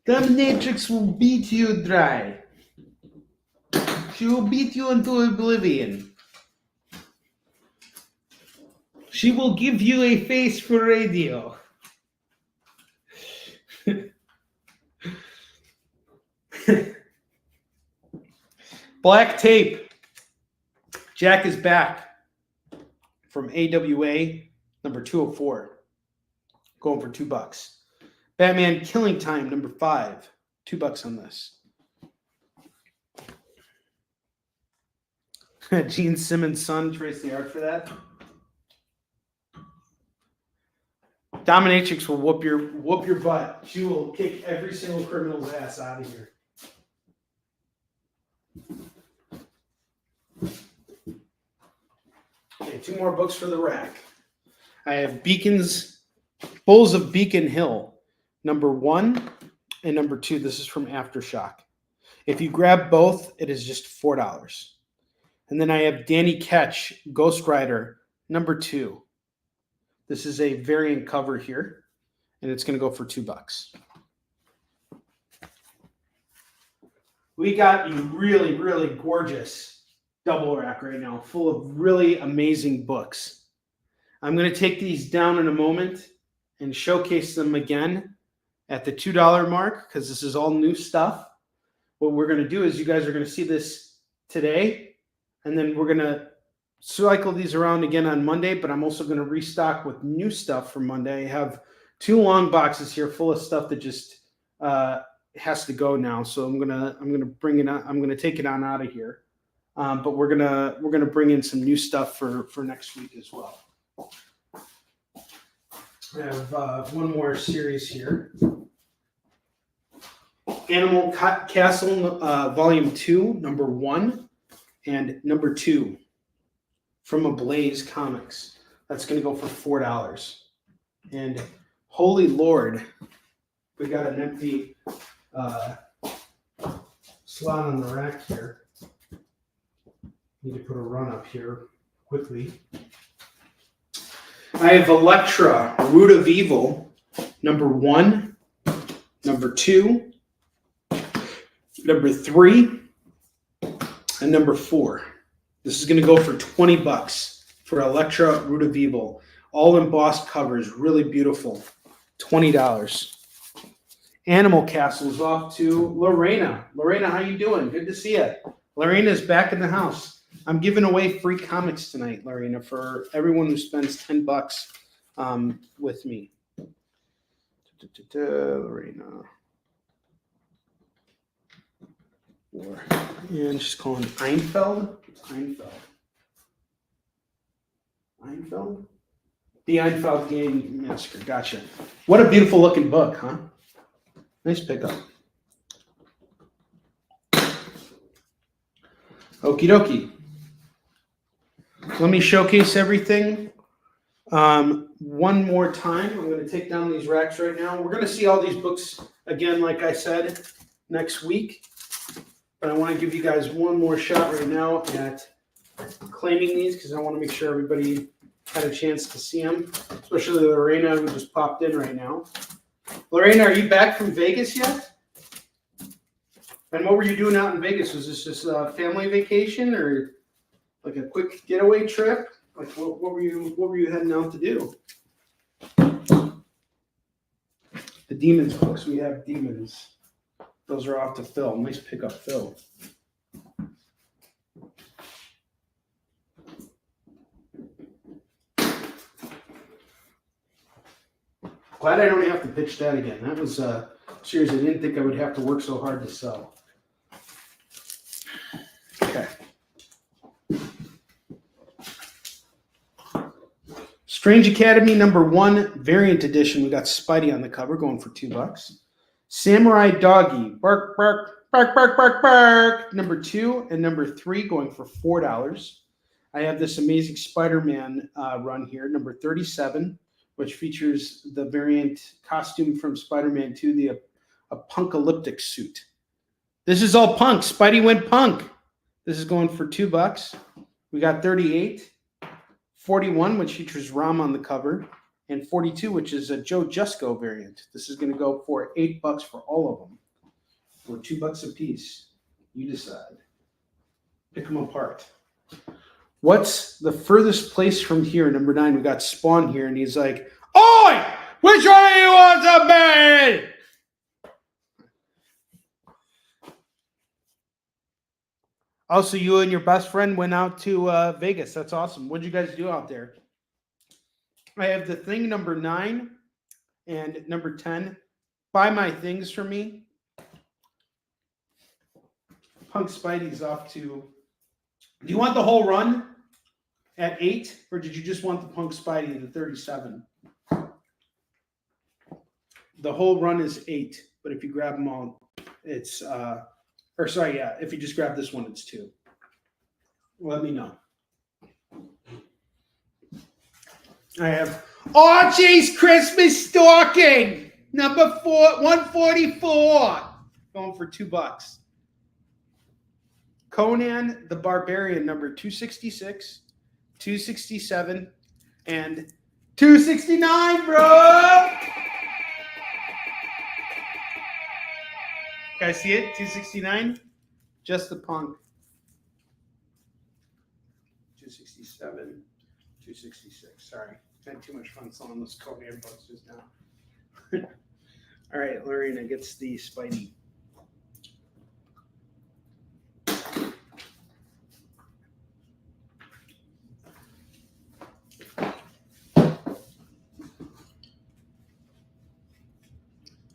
Dominatrix will beat you dry. She will beat you into oblivion. She will give you a face for radio. Black Tape. Jack is back from AWA number 204. Going for $2. Batman Killing Time number 5. $2 on this. Gene Simmons' son, trace the art for that. Dominatrix will whoop your butt. She will kick every single criminal's ass out of here. Okay, 2 more books for the rack. I have Bulls of Beacon Hill, number 1 and number 2. This is from Aftershock. If you grab both, it is just $4. And then I have Danny Ketch, Ghost Rider, number 2. This is a variant cover here, and it's going to go for $2. We got a really, really gorgeous double rack right now, full of really amazing books. I'm going to take these down in a moment and showcase them again at the $2 mark because this is all new stuff. What we're going to do is you guys are going to see this today, and then we're going to cycle these around again on Monday, but I'm also going to restock with new stuff for Monday. I have 2 long boxes here full of stuff that just has to go now. So I'm gonna bring it on. I'm gonna take it on out of here. But we're gonna bring in some new stuff for next week as well. I have one more series here. Animal Castle Volume 2, number 1 and number 2 from Ablaze Comics. That's going to go for $4. And holy Lord, we got an empty slot on the rack here. Need to put a run up here quickly. I have Elektra, Root of Evil, number 1, number 2, number 3, and number 4. This is going to go for $20. for Electra Root of Evil. All embossed covers, really beautiful. $20. Animal Castles off to Lorena. Lorena, how you doing? Good to see you. Lorena's back in the house. I'm giving away free comics tonight, Lorena, for everyone who spends $10 with me. Lorena. And she's calling Einfeld. Einfeld? The Einfeld Game Massacre. Gotcha. What a beautiful looking book, huh? Nice pickup. Okie dokie. Let me showcase everything one more time. I'm going to take down these racks right now. We're going to see all these books again, like I said, next week. But I want to give you guys one more shot right now at claiming these because I want to make sure everybody had a chance to see them, especially Lorena, who just popped in right now. Lorena, are you back from Vegas yet? And what were you doing out in Vegas? Was this just a family vacation or like a quick getaway trip? Like what were you heading out to do? The Demons books. We have Demons. Those are off to Phil. Nice pickup, Phil. Glad I don't have to pitch that again. That was serious. I didn't think I would have to work so hard to sell. Okay. Strange Academy #1 variant edition. We got Spidey on the cover, going for $2. Samurai Doggy, bark, bark, bark, bark, bark, bark. #2 and #3 going for $4. I have this amazing Spider-Man run here, #37, which features the variant costume from Spider-Man 2, the apocalyptic suit. This is all punk. Spidey went punk. This is going for $2. We got 38, 41, which features Ram on the cover, and 42, which is a Joe Jusko variant. This is going to go for $8 for all of them, or $2 a piece. You decide. Pick them apart. What's the furthest place from here? #9, we got Spawn here, and he's like, "Oi! Which one of you wants a bed?" Also, you and your best friend went out to Vegas. That's awesome. What did you guys do out there? I have The Thing #9 and #10. Buy my things for me. Punk Spidey's off to. Do you want the whole run at 8, or did you just want the Punk Spidey, the 37? The whole run is 8, but if you grab them all, it's if you just grab this one, it's 2. Let me know. I have Archie's Christmas Stocking, #4, 144, going for $2. Conan the Barbarian, #266, 267, and 269, bro. Guys, see it? 269. Just the punk. 267, 266. Sorry, I had too much fun selling those Conan books just now. All right, Lorena gets the Spidey.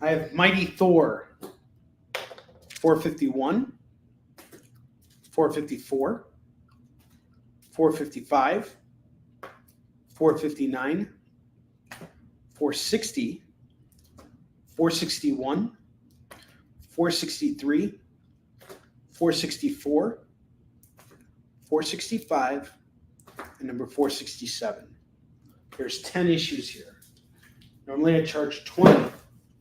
I have Mighty Thor, 451, 454, 455, 459, 460, 461, 463, 464, 465, and #467. There's 10 issues here. Normally I charge $20,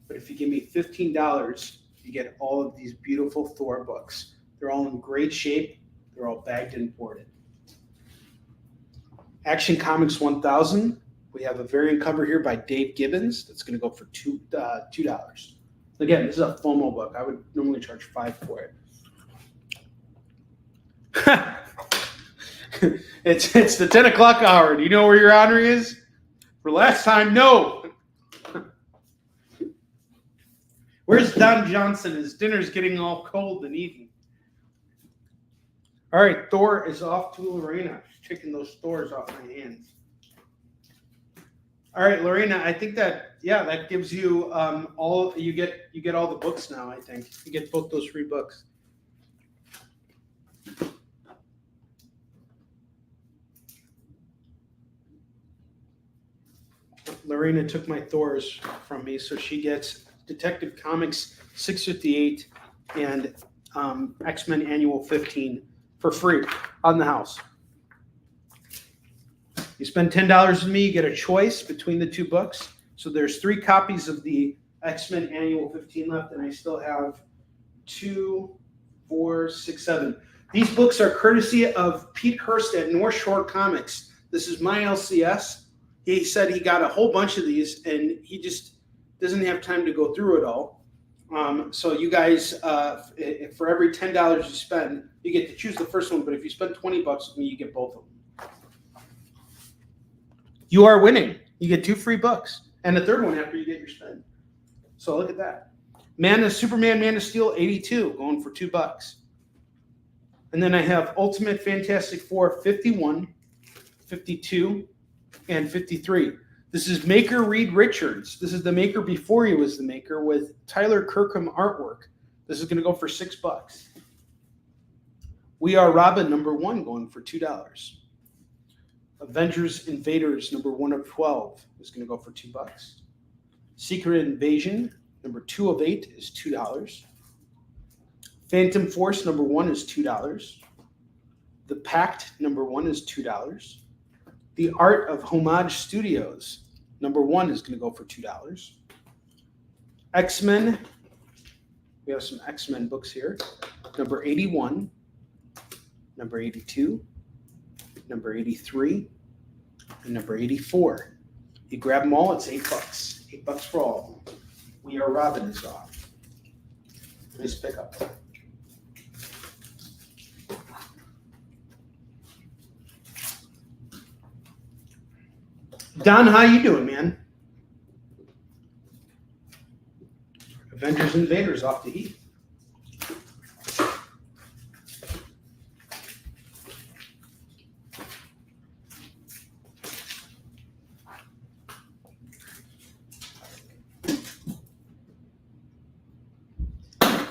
but if you give me $15, you get all of these beautiful Thor books. They're all in great shape. They're all bagged and boarded. Action Comics 1000. We have a variant cover here by Dave Gibbons. That's going to go for $2. Again, this is a FOMO book. I would normally charge $5 for it. It's the 10 o'clock hour. Do you know where your Onrie is? For last time, no. Where's Don Johnson? His dinner's getting all cold and eaten. All right, Thor is off to Lorena. She's taking those Thors off my hands. All right, Lorena, I think that gives you all you get all the books now, I think. You get both those free books. Lorena took my Thors from me, so she gets Detective Comics 658 and X-Men Annual 15 for free on the house. You spend $10 with me, you get a choice between the two books. So there's 3 copies of the X-Men Annual 15 left, and I still have 2, 4, 6, 7. These books are courtesy of Pete Hurst at North Shore Comics. This is my LCS. He said he got a whole bunch of these, and he just doesn't have time to go through it all. So you guys, for every $10 you spend, you get to choose the first one. But if you spend $20 with me, you get both of them. You are winning. You get 2 free books and a third one after you get your spend. So look at that. Superman, Man of Steel 82 going for $2. And then I have Ultimate Fantastic Four 51, 52, and 53. This is Maker Reed Richards. This is the Maker before he was the Maker with Tyler Kirkham artwork. This is going to go for $6. We Are Robin #1 going for $2. Avengers Invaders #1 of 12 is going to go for $2. Secret Invasion #2 of 8 is $2. Phantom Force #1 is $2. The Pact #1 is $2. The Art of Homage Studios #1 is going to go for $2. X-Men, we have some X-Men books here. Number 81, number 82, number 83, and number 84. You grab them all, it's $8. $8 for all of them. We Are Robin is off. Nice pickup. Don, how you doing, man? Avengers Invaders off the heat.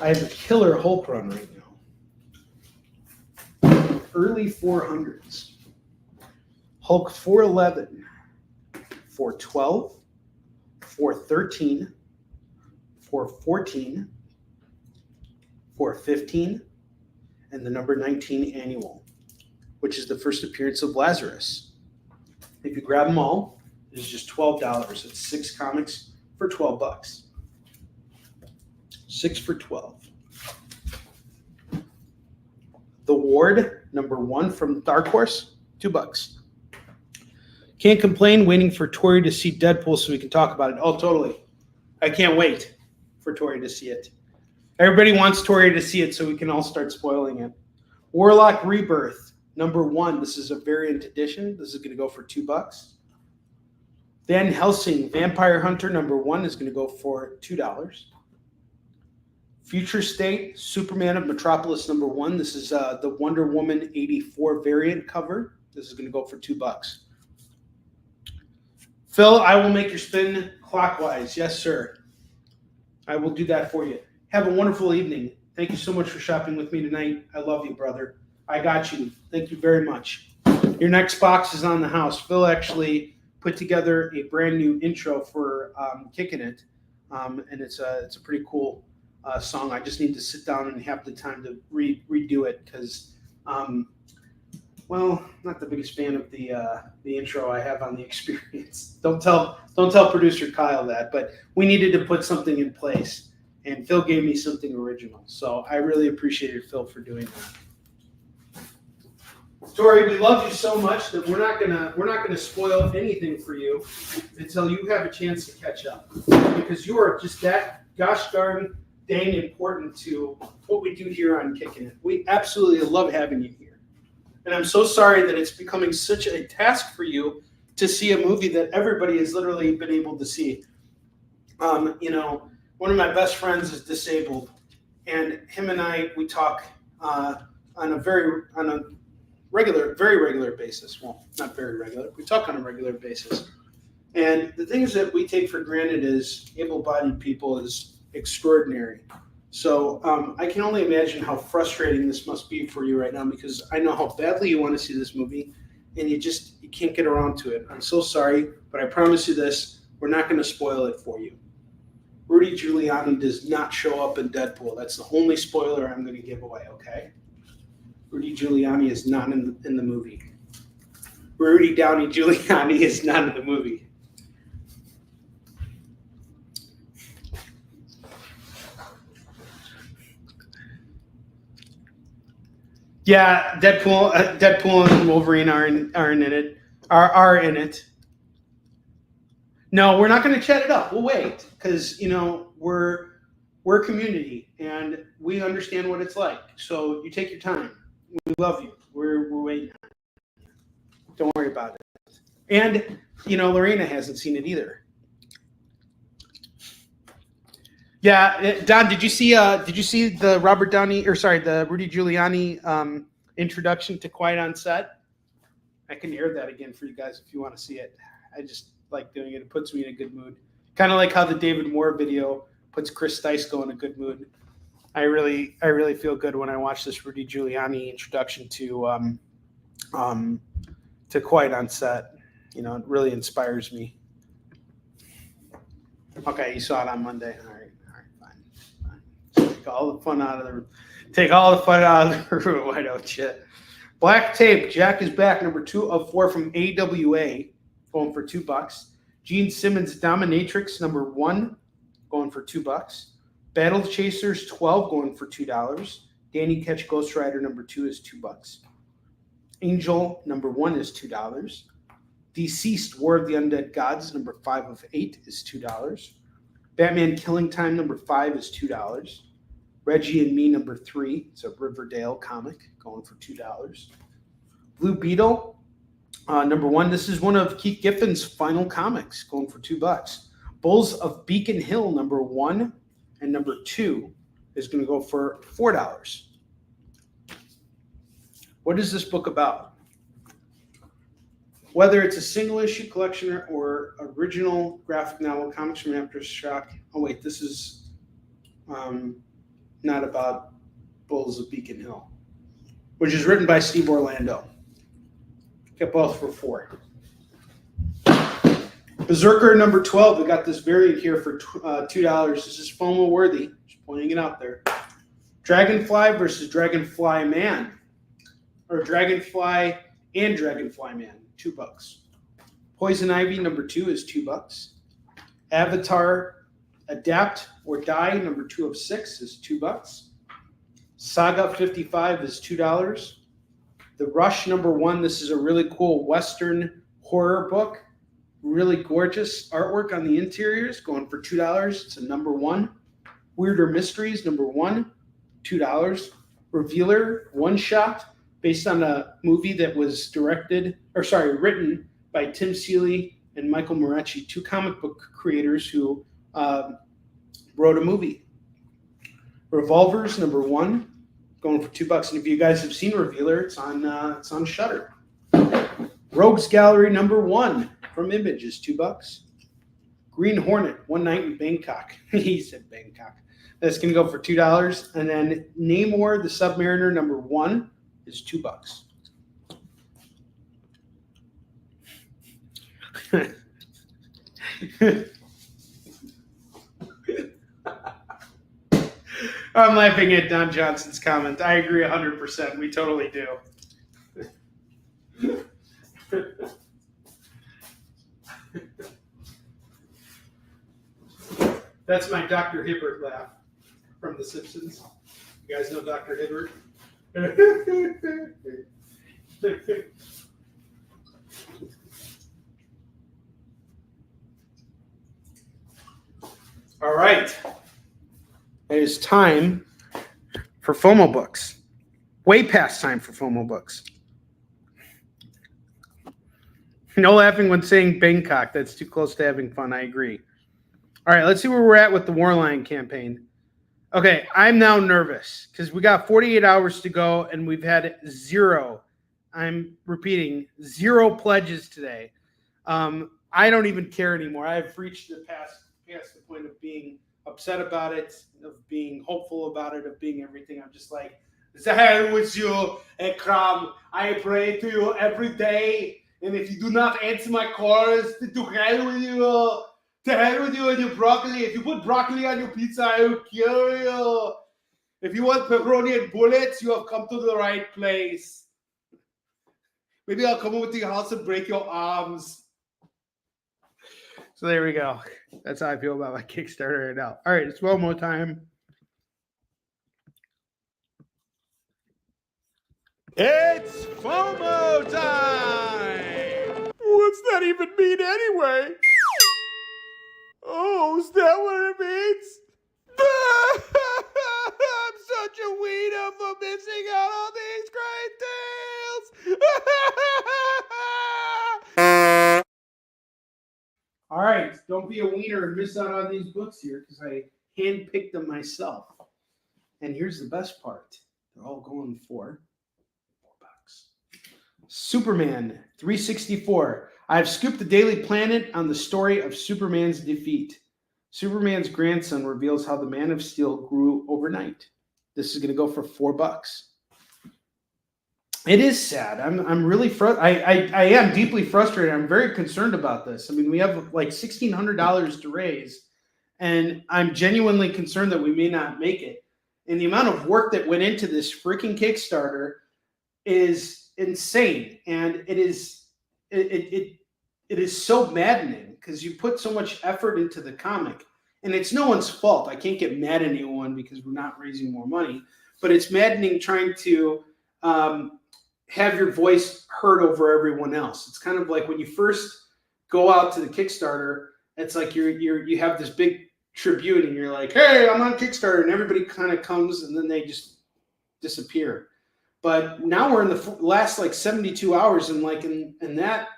I have a killer Hulk run right now. Early 400s. Hulk 411. 412, 413, 414, 415, and the number 19 annual, which is the first appearance of Lazarus. If you grab them all, it's just $12. It's 6 comics for $12. 6 for 12. The Ward #1 from Dark Horse, $2. Can't complain, waiting for Tori to see Deadpool so we can talk about it. Oh, totally. I can't wait for Tori to see it. Everybody wants Tori to see it so we can all start spoiling it. Warlock Rebirth, #1. This is a variant edition. This is going to go for $2. Van Helsing, Vampire Hunter #1 is going to go for $2. Future State, Superman of Metropolis #1. This is the Wonder Woman 84 variant cover. This is going to go for $2. Phil, I will make your spin clockwise. Yes, sir. I will do that for you. Have a wonderful evening. Thank you so much for shopping with me tonight. I love you, brother. I got you. Thank you very much. Your next box is on the house. Phil actually put together a brand new intro for Kickin' It, and it's a pretty cool song. I just need to sit down and have the time to redo it because well, not the biggest fan of the intro I have on the Experience. Don't tell producer Kyle that, but we needed to put something in place, and Phil gave me something original. So I really appreciated Phil for doing that. Tori, we love you so much that we're not gonna spoil anything for you until you have a chance to catch up, because you are just that gosh darn dang important to what we do here on Kickin' It. We absolutely love having you here. And I'm so sorry that it's becoming such a task for you to see a movie that everybody has literally been able to see. You know, one of my best friends is disabled, and him and we talk on a very regular basis. Well, not very regular. We talk on a regular basis. And the things that we take for granted as able-bodied people is extraordinary. So I can only imagine how frustrating this must be for you right now, because I know how badly you want to see this movie, and you can't get around to it. I'm so sorry, but I promise you this, we're not going to spoil it for you. Rudy Giuliani does not show up in Deadpool. That's the only spoiler I'm going to give away, okay? Rudy Giuliani is not in the movie. Rudy Downey Giuliani is not in the movie. Yeah, Deadpool and Wolverine are in it. No, we're not going to chat it up. We'll wait, because you know we're a community and we understand what it's like. So you take your time. We love you. We're waiting. Don't worry about it. And you know, Lorena hasn't seen it either. Yeah, Don, did you see the the Rudy Giuliani introduction to Quiet on Set? I can air that again for you guys if you want to see it. I just like doing it. It puts me in a good mood. Kind of like how the David Moore video puts Chris Sticeco in a good mood. I really feel good when I watch this Rudy Giuliani introduction to Quiet on Set. You know, it really inspires me. Okay, you saw it on Monday. All right, fine. Take all the fun out of the room. Why don't you? Black Tape. Jack is back. Number 2 of 4 from AWA, going for $2. Gene Simmons Dominatrix, number 1, going for $2. Battle Chasers 12, going for $2. Danny Ketch Ghost Rider number 2 is $2. Angel number 1 is $2. Deceased War of the Undead Gods number 5 of 8 is $2. Batman Killing Time number 5 is $2. Reggie and Me number 3, it's a Riverdale comic, going for $2. Blue Beetle number 1, this is one of Keith Giffen's final comics, going for $2. Bulls of Beacon Hill number 1 and number 2 is going to go for $4. What is this book about? Whether it's a single issue collection or original graphic novel, comics from Aftershock. Oh wait, this is not about Bulls of Beacon Hill, which is written by Steve Orlando. Get both for $4. Berserker number 12. We got this variant here for $2. This is FOMO worthy. Just pointing it out there. Dragonfly versus Dragonfly Man, or Dragonfly and Dragonfly Man, $2. Poison Ivy number 2 is $2. Avatar Adapt or Die number 2 of 6 is $2. Saga 55 is $2. The Rush number 1. This is a really cool Western horror book. Really gorgeous artwork on the interiors, going for $2. It's a number 1. Weirder Mysteries number 1, $2. Revealer one shot, based on a movie that was written by Tim Seeley and Michael Moretti, 2 comic book creators who wrote a movie. Revolvers number 1, going for $2. And if you guys have seen Revealer, it's on Shudder. Rogues Gallery number 1 from Image is $2. Green Hornet, One Night in Bangkok. He said Bangkok. That's going to go for $2. And then Namor the Submariner number 1 is $2. I'm laughing at Don Johnson's comment. I agree 100%. We totally do. That's my Dr. Hibbert laugh from The Simpsons. You guys know Dr. Hibbert? All right. It is time for FOMO books. Way past time for FOMO books. No laughing when saying Bangkok. That's too close to having fun. I agree. All right, let's see where we're at with the Warline campaign. Okay, I'm now nervous because we got 48 hours to go and we've had zero. I'm repeating, zero pledges today. I don't even care anymore. I've reached past the point of being upset about it, of being hopeful about it, of being everything. I'm just like, the hell with you, Ekram. I pray to you every day. And if you do not answer my calls, to hell with you. To hell with you and your broccoli. If you put broccoli on your pizza, I will kill you. If you want pepperoni and bullets, you have come to the right place. Maybe I'll come over to your house and break your arms. So there we go. That's how I feel about my Kickstarter right now. All right, it's FOMO time. It's FOMO time! What's that even mean anyway? Oh, is that what it means? I'm such a wiener for missing out on these great deals! All right, don't be a wiener and miss out on these books here because I handpicked them myself. And here's the best part. They're all going for $4. Superman 364. I've scooped the Daily Planet on the story of Superman's defeat. Superman's grandson reveals how the Man of Steel grew overnight. This is going to go for $4. It is sad. I'm really frustrated. I am deeply frustrated. I'm very concerned about this. I mean, we have like $1,600 to raise, and I'm genuinely concerned that we may not make it. And the amount of work that went into this freaking Kickstarter is insane, and it is so maddening because you put so much effort into the comic, and it's no one's fault. I can't get mad at anyone because we're not raising more money, but it's maddening trying to have your voice heard over everyone else. It's kind of like when you first go out to the Kickstarter, it's like you have this big tribute and you're like, hey, I'm on Kickstarter, and everybody kind of comes and then they just disappear. But now we're in the last like 72 hours, and like in that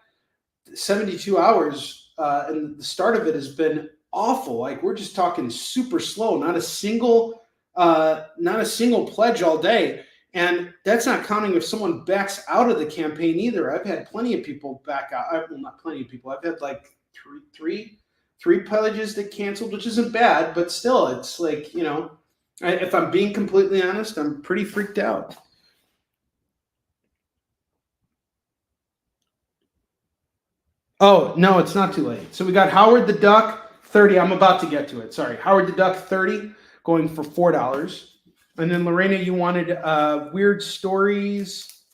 72 hours, and the start of it has been awful. Like we're just talking super slow, not a single pledge all day. And that's not counting if someone backs out of the campaign either. I've had plenty of people back out. Well, not plenty of people. I've had like three pledges that canceled, which isn't bad, but still, it's like, you know, if I'm being completely honest, I'm pretty freaked out. Oh, no, it's not too late. So we got Howard the Duck, 30. I'm about to get to it. Sorry. Howard the Duck, 30, going for $4. And then Lorena, you wanted Weird Stories,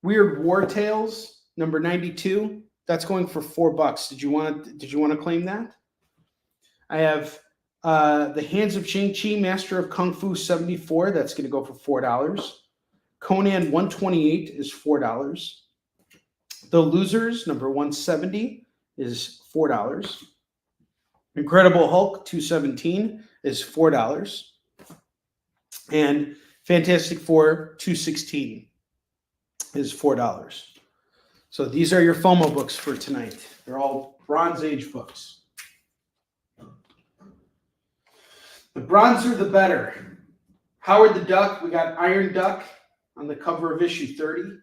Weird War Tales, number 92. That's going for $4. Did you want to claim that? I have The Hands of Shang-Chi, Master of Kung Fu, 74. That's going to go for $4. Conan 128 is $4. The Losers, number 170, is $4. Incredible Hulk 217 is $4. And Fantastic Four 216 is $4. So these are your FOMO books for tonight. They're all Bronze Age books. The bronzer, the better. Howard the Duck, we got Iron Duck on the cover of issue 30.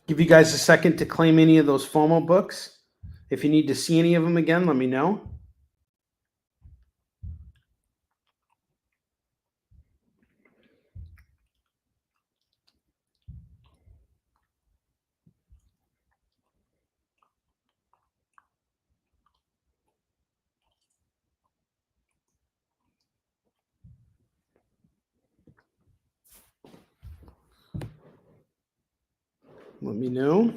Give you guys a second to claim any of those FOMO books. If you need to see any of them again, let me know. Let me know.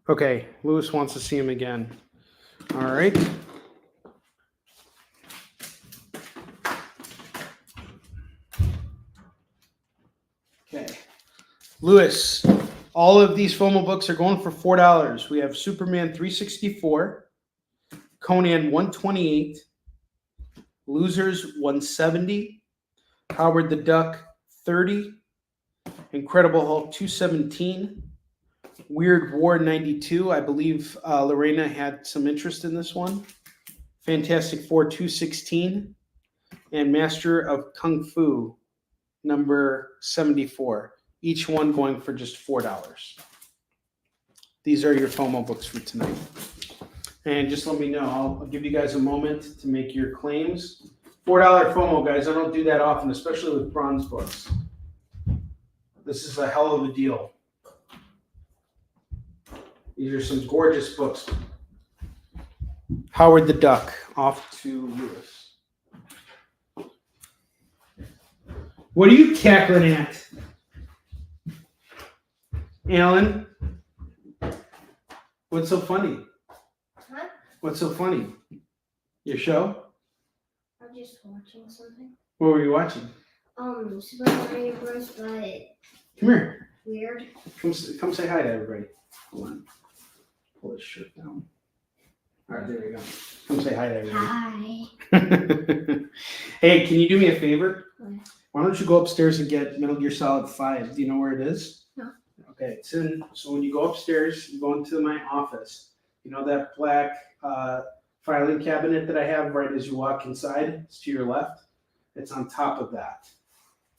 Okay, Lewis wants to see him again. All right. Okay. Lewis, all of these FOMO books are going for $4. We have Superman 364, Conan 128, Losers 170, Howard the Duck 30, Incredible Hulk 217, Weird War 92. I believe Lorena had some interest in this one. Fantastic Four 216, and Master of Kung Fu number 74. Each one going for just $4. These are your FOMO books for tonight. And just let me know. I'll give you guys a moment to make your claims. $4 FOMO, guys. I don't do that often, especially with bronze books. This is a hell of a deal. These are some gorgeous books. Howard the Duck, off to Lewis. What are you cackling at? Alan? What's so funny? Huh? What's so funny? Your show? I'm just watching something. What were you watching? Super Mario Bros. But Come here. weird. Come say hi to everybody. Hold on. Pull his shirt down. All right, there we go. Come say hi to everybody. Hi. Hey, can you do me a favor? What? Why don't you go upstairs and get Metal Gear Solid 5? Do you know where it is? No. Okay, it's in. So when you go upstairs, you go into my office. You know that black filing cabinet that I have right as you walk inside? It's to your left. It's on top of that.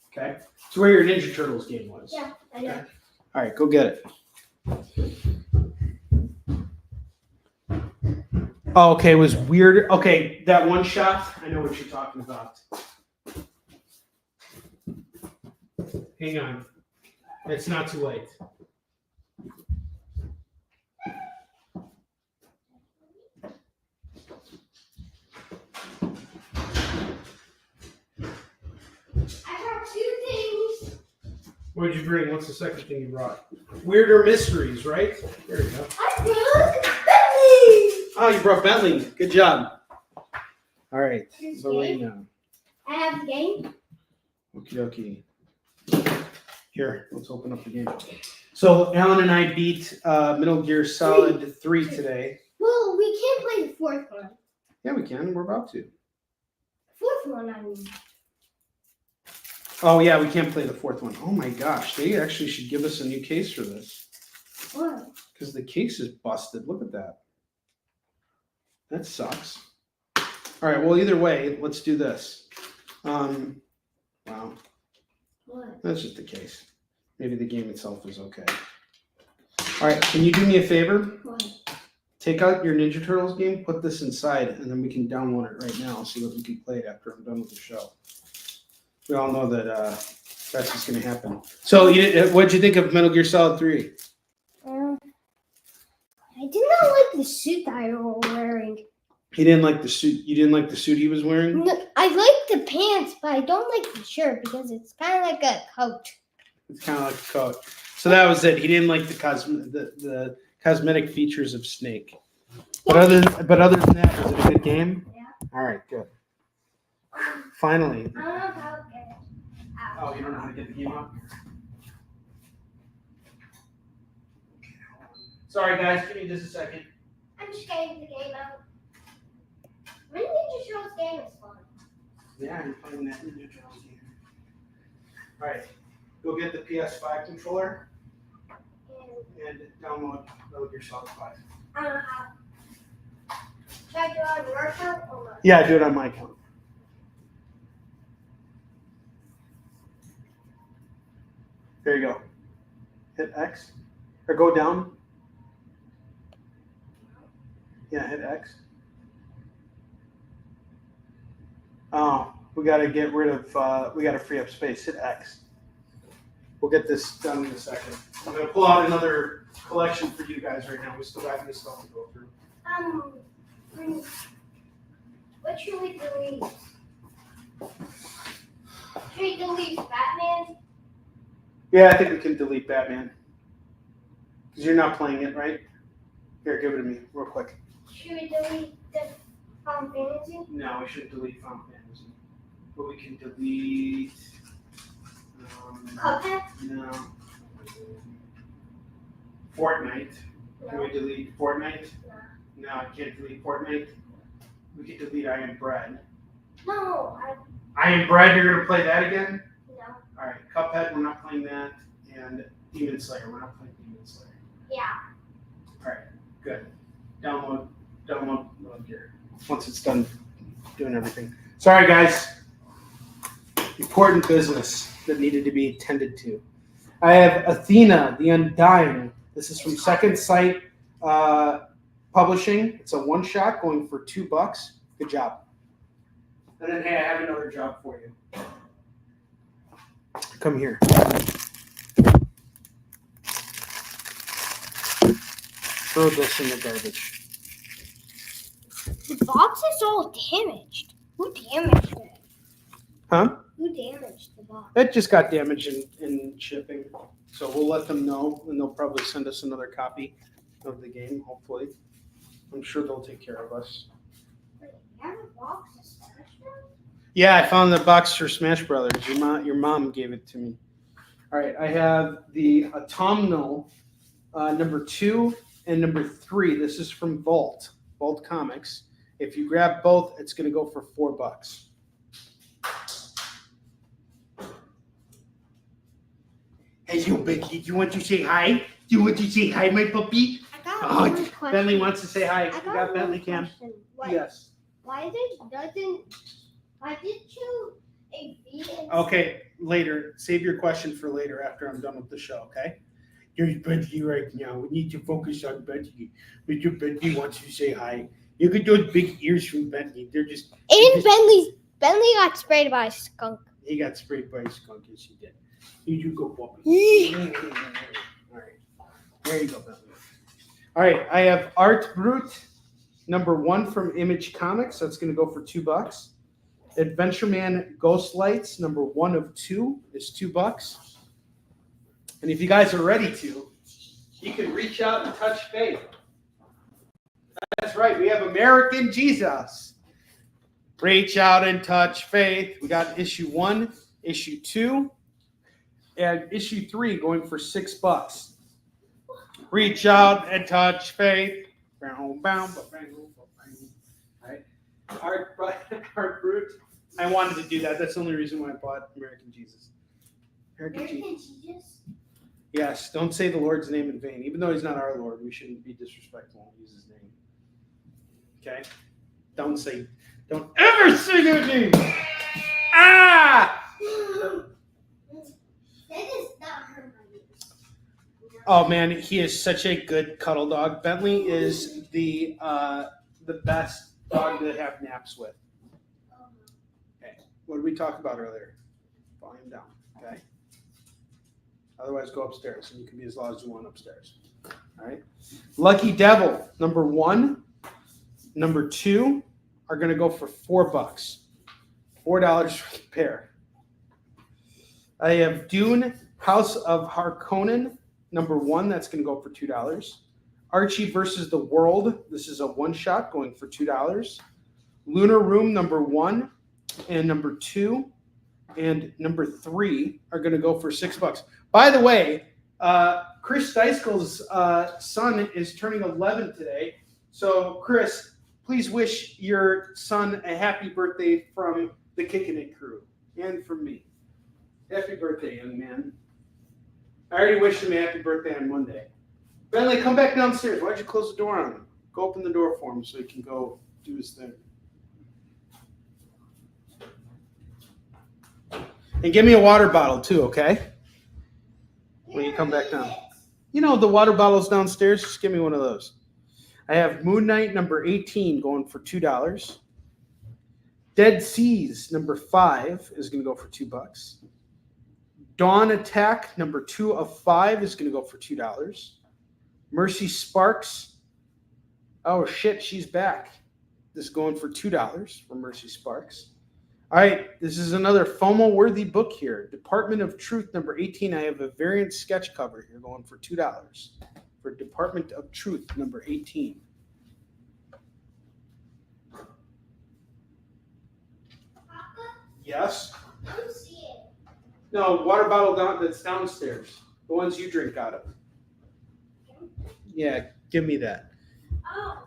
Okay? It's where your Ninja Turtles game was. Yeah, I know. Okay. All right, go get it. Oh, okay, it was weird. Okay, that one shot, I know what you're talking about. Hang on. It's not too late. I brought two things. What did you bring? What's the second thing you brought? Weirder mysteries, right? There you go. I brought Bentley. Oh, you brought Bentley. Good job. All right, This Lorena. I have the game. Okie dokie. Here, let's open up the game. So Alan and I beat Metal Gear Solid 3 today. Well, we can't play the fourth one. Yeah, we can. We're about to. Fourth one, I mean. Oh, yeah, we can't play the fourth one. Oh, my gosh. They actually should give us a new case for this. What? Because the case is busted. Look at that. That sucks. All right, well, either way, let's do this. Wow. What? That's just the case. Maybe the game itself is okay. All right, can you do me a favor? What? Take out your Ninja Turtles game, put this inside, and then we can download it right now so that we can play it after I'm done with the show. We all know that that's what's going to happen. So, what'd you think of Metal Gear Solid 3? I did not like the suit that I was wearing. He didn't like the suit. You didn't like the suit he was wearing? No, I like the pants, but I don't like the shirt because it's kind of like a coat. It's kind of like a coat. So that was it. He didn't like the cosmetic features of Snake. But other than that, was it a good game? Yeah. All right, good. Finally. I don't know how to get it out. Oh, you don't know how to get the game out? Sorry, guys. Give me just a second. I'm just getting the game out. When Ninja Turtles game is fun. Yeah, you're playing that Ninja Turtles game. All right. Go get the PS5 controller and download Metal Gear Solid 5. I don't know how. Should I do it on your account or what? Yeah, do it on my account. There you go. Hit X. Or go down. Yeah, hit X. Oh, we got to get rid of, we got to free up space. Hit X. We'll get this done in a second. I'm going to pull out another collection for you guys right now. We still got this stuff to go through. What should we delete? Should we delete Batman? Yeah, I think we can delete Batman. Because you're not playing it, right? Here, give it to me real quick. Should we delete the Final Fantasy? No, we shouldn't delete Final Fantasy. But we can delete... Cuphead? No. Fortnite. Can No. we delete Fortnite? No, I can't delete Fortnite. We can delete I Am Bread. No. I Am Bread, you're going to play that again? No. Alright, Cuphead, we're not playing that. And Demon Slayer, we're not playing Demon Slayer. Yeah. Alright, good. Download here. Once it's done doing everything. Sorry, guys. Important business that needed to be attended to. I have Athena, the Undying. This is from Second Sight Publishing. It's a one-shot going for $2. Good job. And then, hey, I have another job for you. Come here. Throw this in the garbage. The box is all damaged. Who damaged it? Huh? Who damaged the box? It just got damaged in shipping. So we'll let them know, and they'll probably send us another copy of the game, hopefully. I'm sure they'll take care of us. Wait, you have a box of Smash Bros? Yeah, I found the box for Smash Brothers. Your mom gave it to me. All right, I have the Autumnal number 2 and number 3. This is from Vault Comics. If you grab both, it's going to go for $4. Hello, Bentley. Do you want to say hi? Do you want to say hi, my puppy? I got Oh, one question. Bentley wants to say hi. I You got one Bentley Cam? question. Why Yes. did you a V and Okay, later. Save your question for later after I'm done with the show, okay? There's Bentley right now. We need to focus on Bentley. Mr. Bentley wants to say hi. Look at those big ears from Bentley. And Bentley got sprayed by a skunk. He got sprayed by a skunk, yes he did. Here you go, puppy. All right. There you go, Bentley. All right, I have Art Brut, number 1 from Image Comics. That's going to go for $2. Adventure Man Ghost Lights, number 1 of 2 is $2. And if you guys are ready to, you can reach out and touch faith. That's right, we have American Jesus. Reach out and touch faith. We got issue 1, issue 2, and issue 3 going for $6. Reach out and touch faith. All right. Art Brut. I wanted to do that. That's the only reason why I bought American Jesus. American Jesus. Yes, don't say the Lord's name in vain. Even though he's not our Lord, we shouldn't be disrespectful and use his name. Okay? Don't ever say that name! Ah! That is not her money. Oh man, he is such a good cuddle dog. Bentley is the best dog to have naps with. Okay, what did we talk about earlier? Volume down, okay? Otherwise, go upstairs, and you can be as loud as you want upstairs. All right. Lucky Devil, number 1, number 2 are going to go for $4. $4 for the pair. I have Dune, House of Harkonnen, number 1. That's going to go for $2. Archie versus the World. This is a one-shot going for $2. Lunar Room, number 1 and number 2 and number 3 are going to go for $6. By the way, Chris Steiskel's son is turning 11 today. So, Chris, please wish your son a happy birthday from the Kickin crew and from me. Happy birthday, young man. I already wished him a happy birthday on Monday. Bentley, come back downstairs. Why'd you close the door on him? Go open the door for him so he can go do his thing. And give me a water bottle too, okay? When you come back down. You know, the water bottle's downstairs. Just give me one of those. I have Moon Knight number 18 going for $2. Dead Seas number 5 is going to go for $2. Dawn Attack number 2 of 5 is going to go for $2. Mercy Sparks. Oh shit, she's back. This is going for $2 for Mercy Sparks. All right, this is another FOMO-worthy book here. Department of Truth, number 18. I have a variant sketch cover here going for $2 for Department of Truth, number 18. Papa, Yes? I don't see it. No, water bottle that's downstairs. The ones you drink out of. Yeah, give me that. Oh,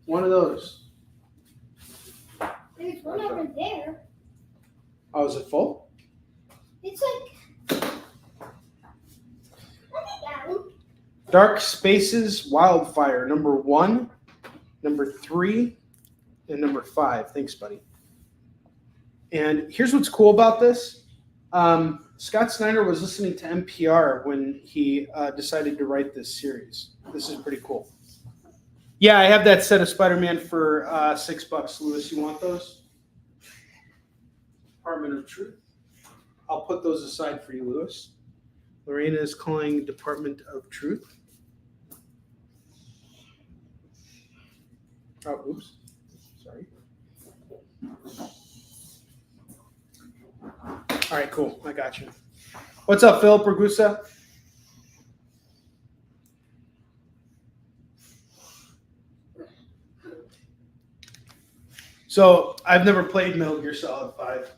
One of those. there's one over there. Oh, is it full? It's like. Look at that. Dark Spaces Wildfire, number 1, number 3, and number 5. Thanks, buddy. And here's what's cool about this. Scott Snyder was listening to NPR when he decided to write this series. This is pretty cool. Yeah, I have that set of Spider-Man for $6. Lewis, you want those? Department of Truth. I'll put those aside for you, Lewis. Lorena is calling Department of Truth. Oh, oops. Sorry. All right, cool. I got you. What's up, Philip Ragusa? So I've never played Metal Gear Solid 5.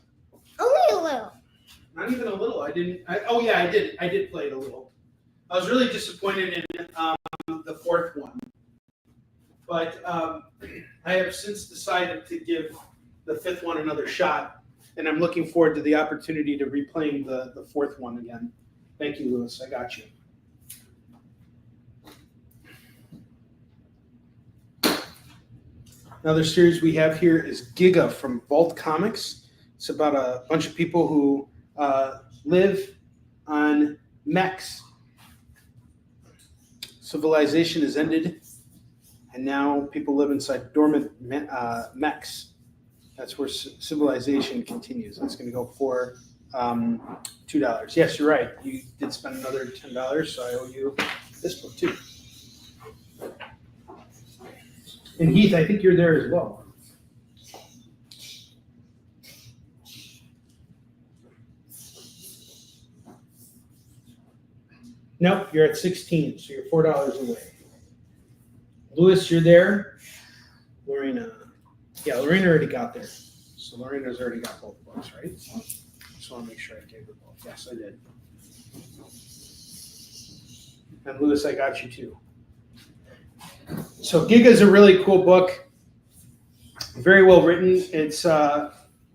Only a little. Not even a little. I did. I did play it a little. I was really disappointed in the 4th one. But I have since decided to give the 5th one another shot. And I'm looking forward to the opportunity to replaying the 4th one again. Thank you, Lewis. I got you. Another series we have here is Giga from Vault Comics. It's about a bunch of people who live on mechs. Civilization has ended, and now people live inside dormant mechs. That's where civilization continues. That's going to go for $2. Yes, you're right. You did spend another $10, so I owe you this book too. And Heath, I think you're there as well. Nope, you're at 16, so you're $4 away. Lewis, you're there. Lorena. Yeah, Lorena already got there. So Lorena's already got both books, right? Just want to make sure I gave her both. Yes, I did. And Lewis, I got you too. So Giga is a really cool book. Very well written. It's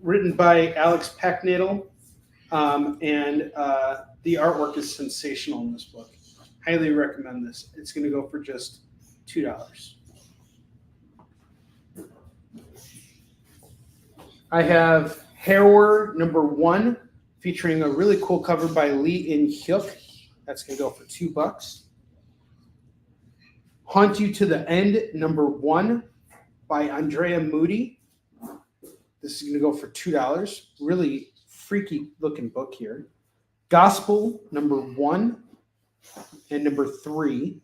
written by Alex Packnadel. And the artwork is sensational in this book. Highly recommend this. It's going to go for just $2. I have Harrower number 1, featuring a really cool cover by Lee In-hyuk. That's going to go for $2. Haunt You to the End number 1 by Andrea Moody. This is going to go for $2. Really freaky looking book here. Gospel number 1 and number 3.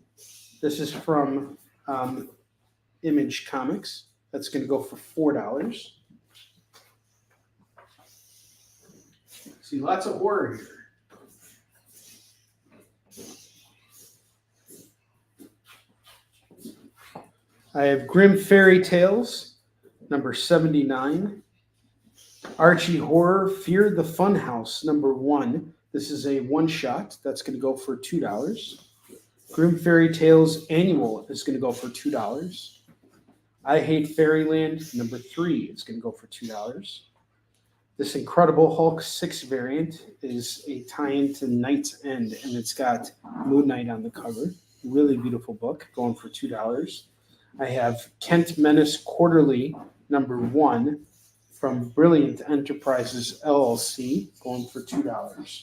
This is from Image Comics. That's going to go for $4. See, lots of horror here. I have Grim Fairy Tales, number 79. Archie Horror, Fear the Funhouse, number 1. This is a one-shot. That's going to go for $2. Grim Fairy Tales Annual is going to go for $2. I Hate Fairyland, number 3 is going to go for $2. This Incredible Hulk 6 variant is a tie-in to Night's End, and it's got Moon Knight on the cover. Really beautiful book, going for $2. I have Kent Menace Quarterly, number 1, from Brilliant Enterprises, LLC, going for $2.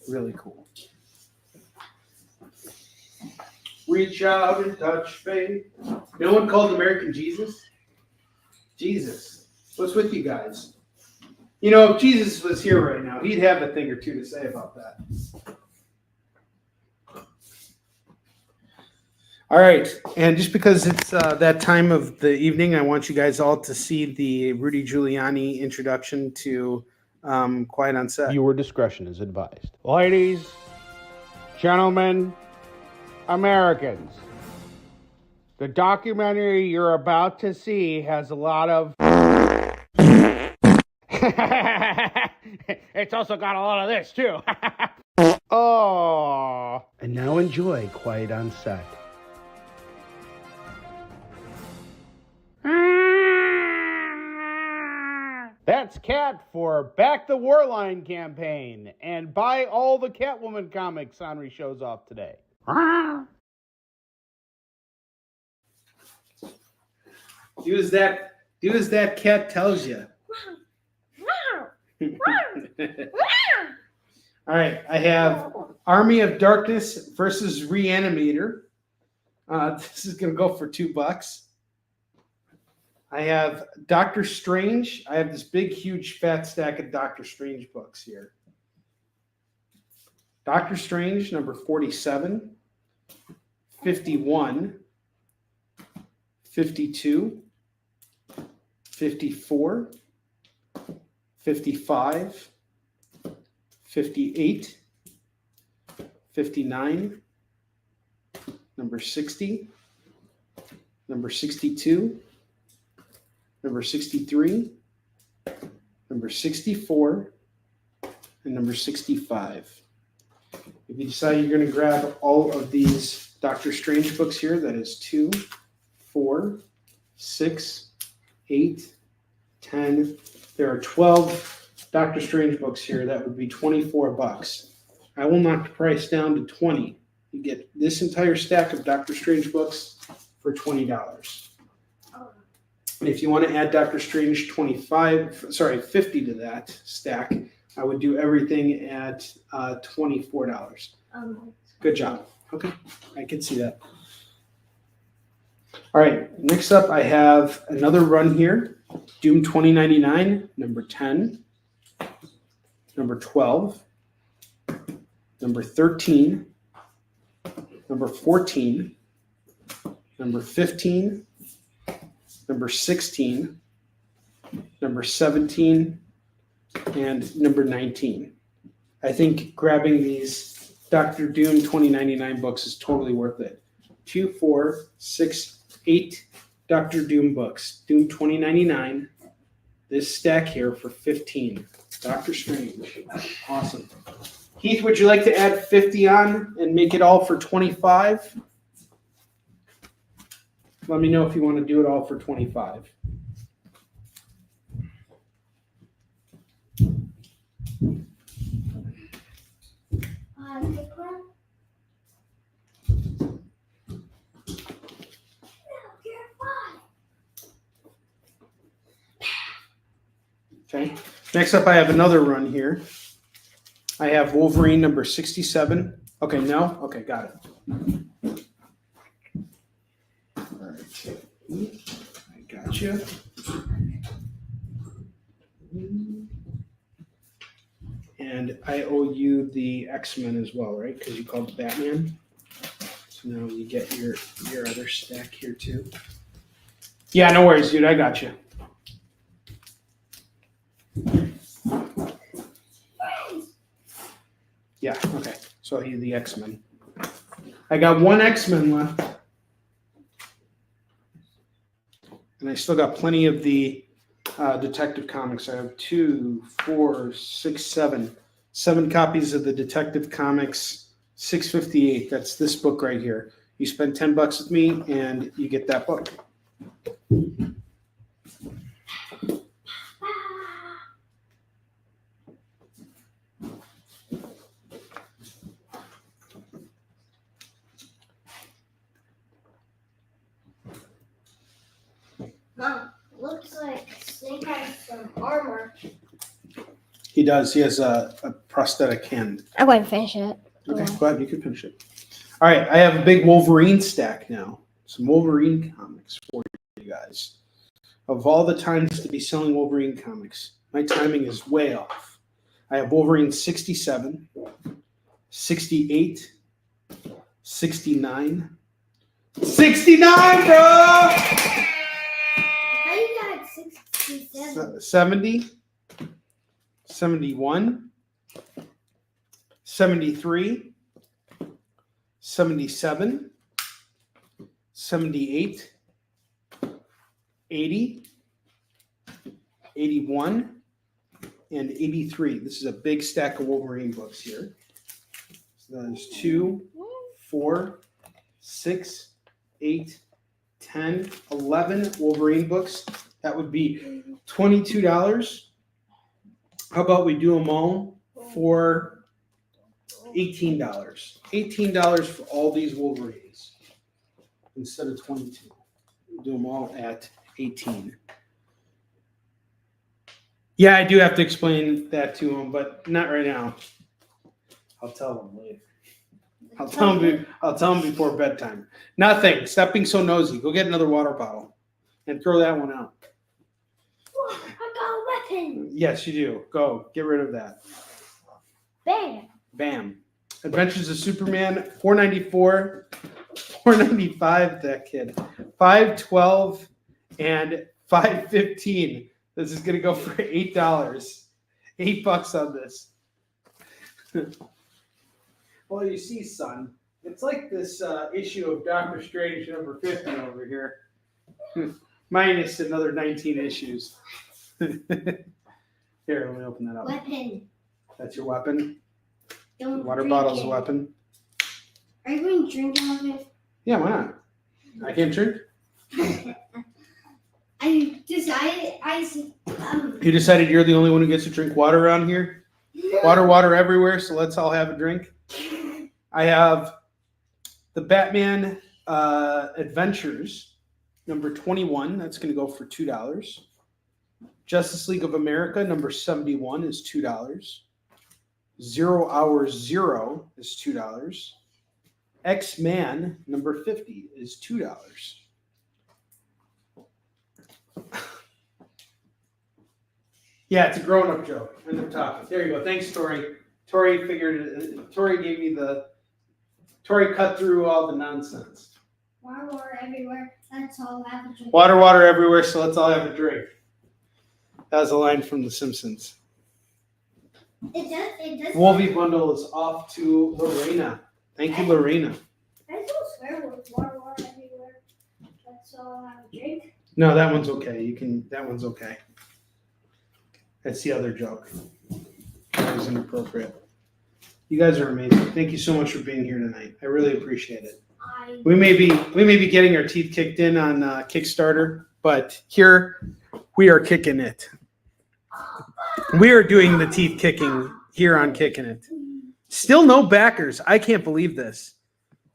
Really cool. Reach out and touch faith. No one called American Jesus? Jesus. What's with you guys? You know, if Jesus was here right now, he'd have a thing or two to say about that. All right, and just because it's that time of the evening, I want you guys all to see the Rudy Giuliani introduction to Quiet on Set. Viewer discretion is advised. Ladies, gentlemen, Americans, the documentary you're about to see has a lot of It's also got a lot of this, too. Oh. And now enjoy Quiet on Set. That's Cat for Back the Warline campaign and buy all the Catwoman comics Onrie shows off today. Do as that cat tells you. All right, I have Army of Darkness versus Reanimator. This is going to go for $2. I have Doctor Strange. I have this big, huge, fat stack of Doctor Strange books here. Doctor Strange, number 47, 51, 52, 54, 55, 58, 59, number 60, number 62, number 63, number 64, and number 65. If you decide you're going to grab all of these Doctor Strange books here, that is 2, 4, 6, 8, 10. There are 12 Doctor Strange books here. That would be $24. I will knock the price down to $20. You get this entire stack of Doctor Strange books for $20. And if you want to add Doctor Strange 50 to that stack, I would do everything at $24. Good job. Okay, I can see that. All right, next up I have another run here. Doom 2099, number 10, number 12, number 13, number 14, number 15, number 16, number 17, and number 19. I think grabbing these Dr. Doom 2099 books is totally worth it. 2, 4, 6, 8 Dr. Doom books. Doom 2099. This stack here for 15. Doctor Strange. Awesome. Heath, would you like to add 50 on and make it all for 25? Let me know if you want to do it all for 25. Okay. Next up, I have another run here. I have Wolverine number 67. Okay, no? Okay, got it. All right. I got you. And I owe you the X-Men as well, right? Because you called Batman. So now you get your other stack here too. Yeah, no worries, dude. I got you. Yeah, okay. So you the X-Men. I got one X-Men left. And I still got plenty of the Detective Comics. I have 2, 4, 6, 7. 7 copies of the Detective Comics 658. That's this book right here. You spend $10 with me and you get that book. Mom, looks like Snake has some armor. He does. He has a prosthetic hand. I'm going to finish it. Okay, go ahead. You can finish it. All right. I have a big Wolverine stack now. Some Wolverine comics for you guys. Of all the times to be selling Wolverine comics, my timing is way off. I have Wolverine 67, 68, 69. 69, bro! 70, 71, 73, 77, 78, 80, 81, and AB3. This is a big stack of Wolverine books here. So there's 2, 4, 6, 8, 10, 11 Wolverine books. That would be $22. How about we do them all for $18? $18 for all these Wolverines instead of 22. Do them all at 18. Yeah, I do have to explain that to them, but not right now. I'll tell them later. I'll tell them before bedtime. Nothing. Stop being so nosy. Go get another water bottle and throw that one out. I got a weapon. Yes, you do. Go. Get rid of that. Bam. Bam. Adventures of Superman, $4.94, $4.95. That kid. $5.12 and $5.15. This is gonna go for $8. $8 on this. Well, you see, son, it's like this issue of Doctor Strange number 50 over here, minus another 19 issues. Here, let me open that up. Weapon. That's your weapon. Don't Water drink bottle's it. a weapon. Are you going to drink out of it? Yeah, why not? I can't drink. I decided You decided you're the only one who gets to drink water around here? Water everywhere, so let's all have a drink. I have the Batman Adventures, number 21. That's going to go for $2. Justice League of America, number 71 is $2. 0 Hour Zero is $2. X-Man, number 50 is $2. Yeah, it's a grown-up joke. End of topic. There you go. Thanks, Tori. Tori gave me Tori cut through all the nonsense. Water everywhere. That's all I have to drink. Water everywhere, so let's all have a drink. That was a line from The Simpsons. It does. Wolvie bundle is off to Lorena. Thank you, Lorena. I still swear with water everywhere. That's all I have to drink. No, that one's okay. That one's okay. That's the other joke. That was inappropriate. You guys are amazing. Thank you so much for being here tonight. I really appreciate it. We may be getting our teeth kicked in on Kickstarter, but here we are kicking it. We are doing the teeth kicking here on Kicking It. Still no backers. I can't believe this.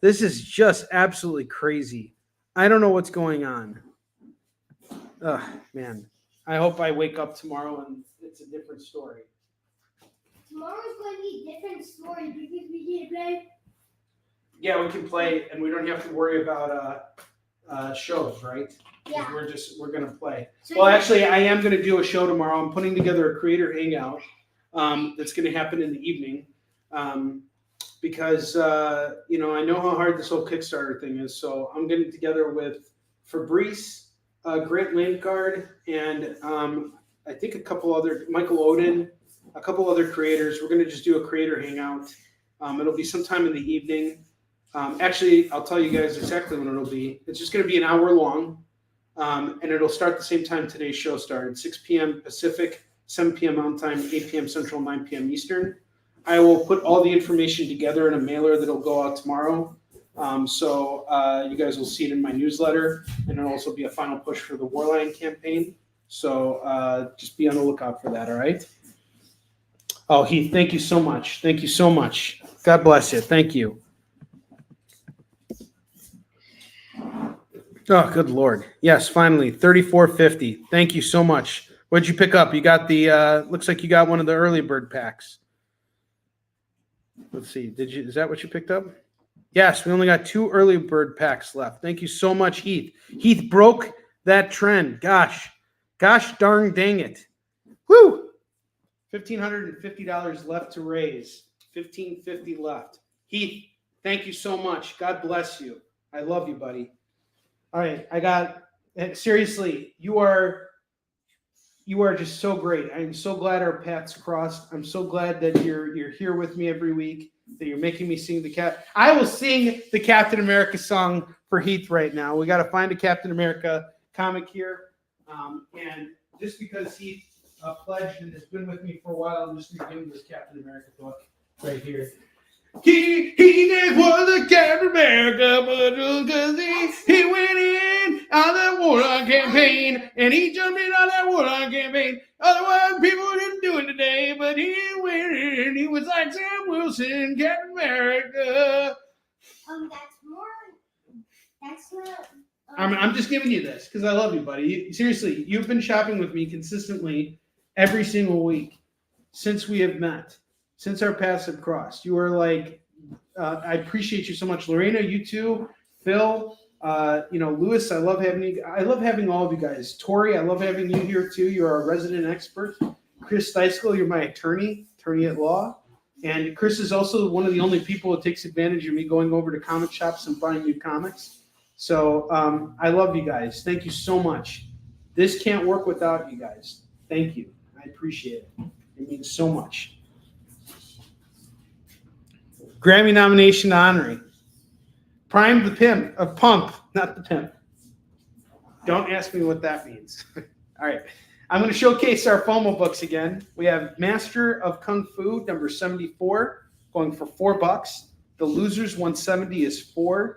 This is just absolutely crazy. I don't know what's going on. Ugh, man. I hope I wake up tomorrow and it's a different story. Tomorrow's going to be a different story because we didn't play. Yeah, we can play and we don't have to worry about shows, right? Yeah. We're gonna play. So Well, actually, I am gonna do a show tomorrow. I'm putting together a creator hangout that's gonna happen in the evening because I know how hard this whole Kickstarter thing is. So I'm getting together with Fabrice, Grant Landgard, and I think Michael Odin, a couple other creators. We're gonna just do a creator hangout. It'll be sometime in the evening. Actually, I'll tell you guys exactly when it'll be. It's just going to be an hour long, and it'll start the same time today's show started, 6 p.m. Pacific, 7 p.m. Mountain Time, 8 p.m. Central, 9 p.m. Eastern. I will put all the information together in a mailer that'll go out tomorrow, so you guys will see it in my newsletter, and it'll also be a final push for the Warline campaign. So just be on the lookout for that, all right? Oh, Heath, thank you so much. Thank you so much. God bless you. Thank you. Oh, good Lord. Yes, finally, $34.50. Thank you so much. What did you pick up? You got the, looks like you got one of the early bird packs. Let's see. Is that what you picked up? Yes, we only got 2 early bird packs left. Thank you so much, Heath. Heath broke that trend. Gosh darn dang it. Woo! $1,550 left to raise. $1,550 left. Heath, thank you so much. God bless you. I love you, buddy. All right, seriously, you are just so great. I'm so glad our paths crossed. I'm so glad that you're here with me every week, that you're making me sing I will sing the Captain America song for Heath right now. We got to find a Captain America comic here. And just because Heath pledged and has been with me for a while. I'm just going to give him this Captain America book right here. He was a Captain America, but because he went in on that wartime campaign, and he jumped in on that wartime campaign. Otherwise, people didn't do it today, but he went in. He was like Sam Wilson, Captain America. That's not. I'm just giving you this because I love you, buddy. Seriously, you've been shopping with me consistently every single week since we have met. Since our paths have crossed, you are like, I appreciate you so much, Lorena. You too, Phil. Lewis. I love having you. I love having all of you guys. Tori, I love having you here too. You're our resident expert. Chris Steiskell, you're my attorney at law, and Chris is also one of the only people that takes advantage of me going over to comic shops and buying new comics. So I love you guys. Thank you so much. This can't work without you guys. Thank you. I appreciate it. It means so much. Grammy nomination to Onrie. Prime the pimp, pump, not the pimp. Don't ask me what that means. All right. I'm going to showcase our FOMO books again. We have Master of Kung Fu, number 74, going for $4. The Losers 170 is $4.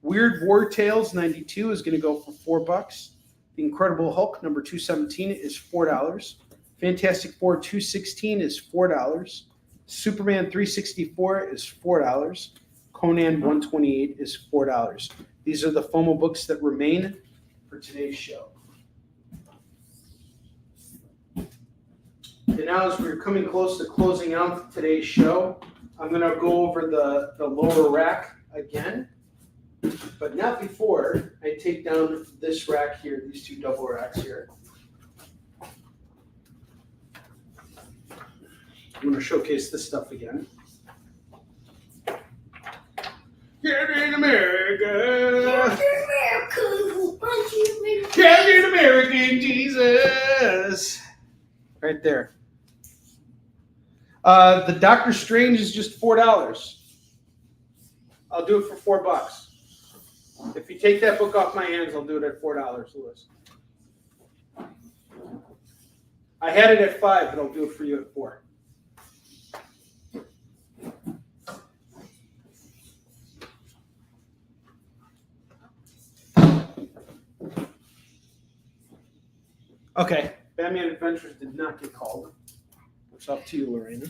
Weird War Tales 92 is going to go for $4. The Incredible Hulk, number 217, is $4. Fantastic Four 216 is $4. Superman 364 is $4. Conan 128 is $4. These are the FOMO books that remain for today's show. And now as we're coming close to closing out today's show, I'm going to go over the lower rack again, but not before I take down this rack here, these two double racks here. I'm going to showcase this stuff again. Captain America! Captain American Jesus! Right there. The Doctor Strange is just $4. I'll do it for $4. If you take that book off my hands, I'll do it at $4, Lewis. I had it at $5, but I'll do it for you at $4. Okay, Batman Adventures did not get called. It's up to you, Lorena.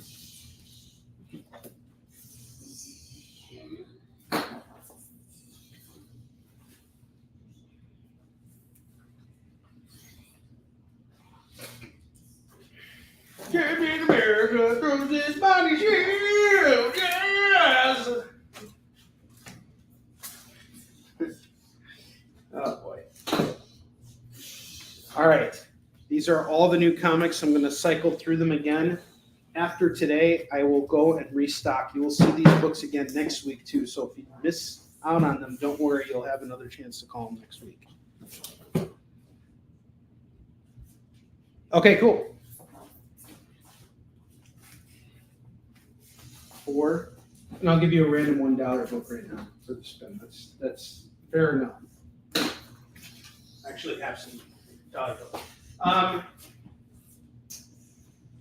Captain America throws his body shield, yes! Oh, boy. All right. These are all the new comics. I'm going to cycle through them again. After today, I will go and restock. You will see these books again next week, too. So if you miss out on them, don't worry. You'll have another chance to call them next week. Okay, cool. 4. And I'll give you a random $1 book right now for the spin. That's fair enough. I actually have some dollar bills.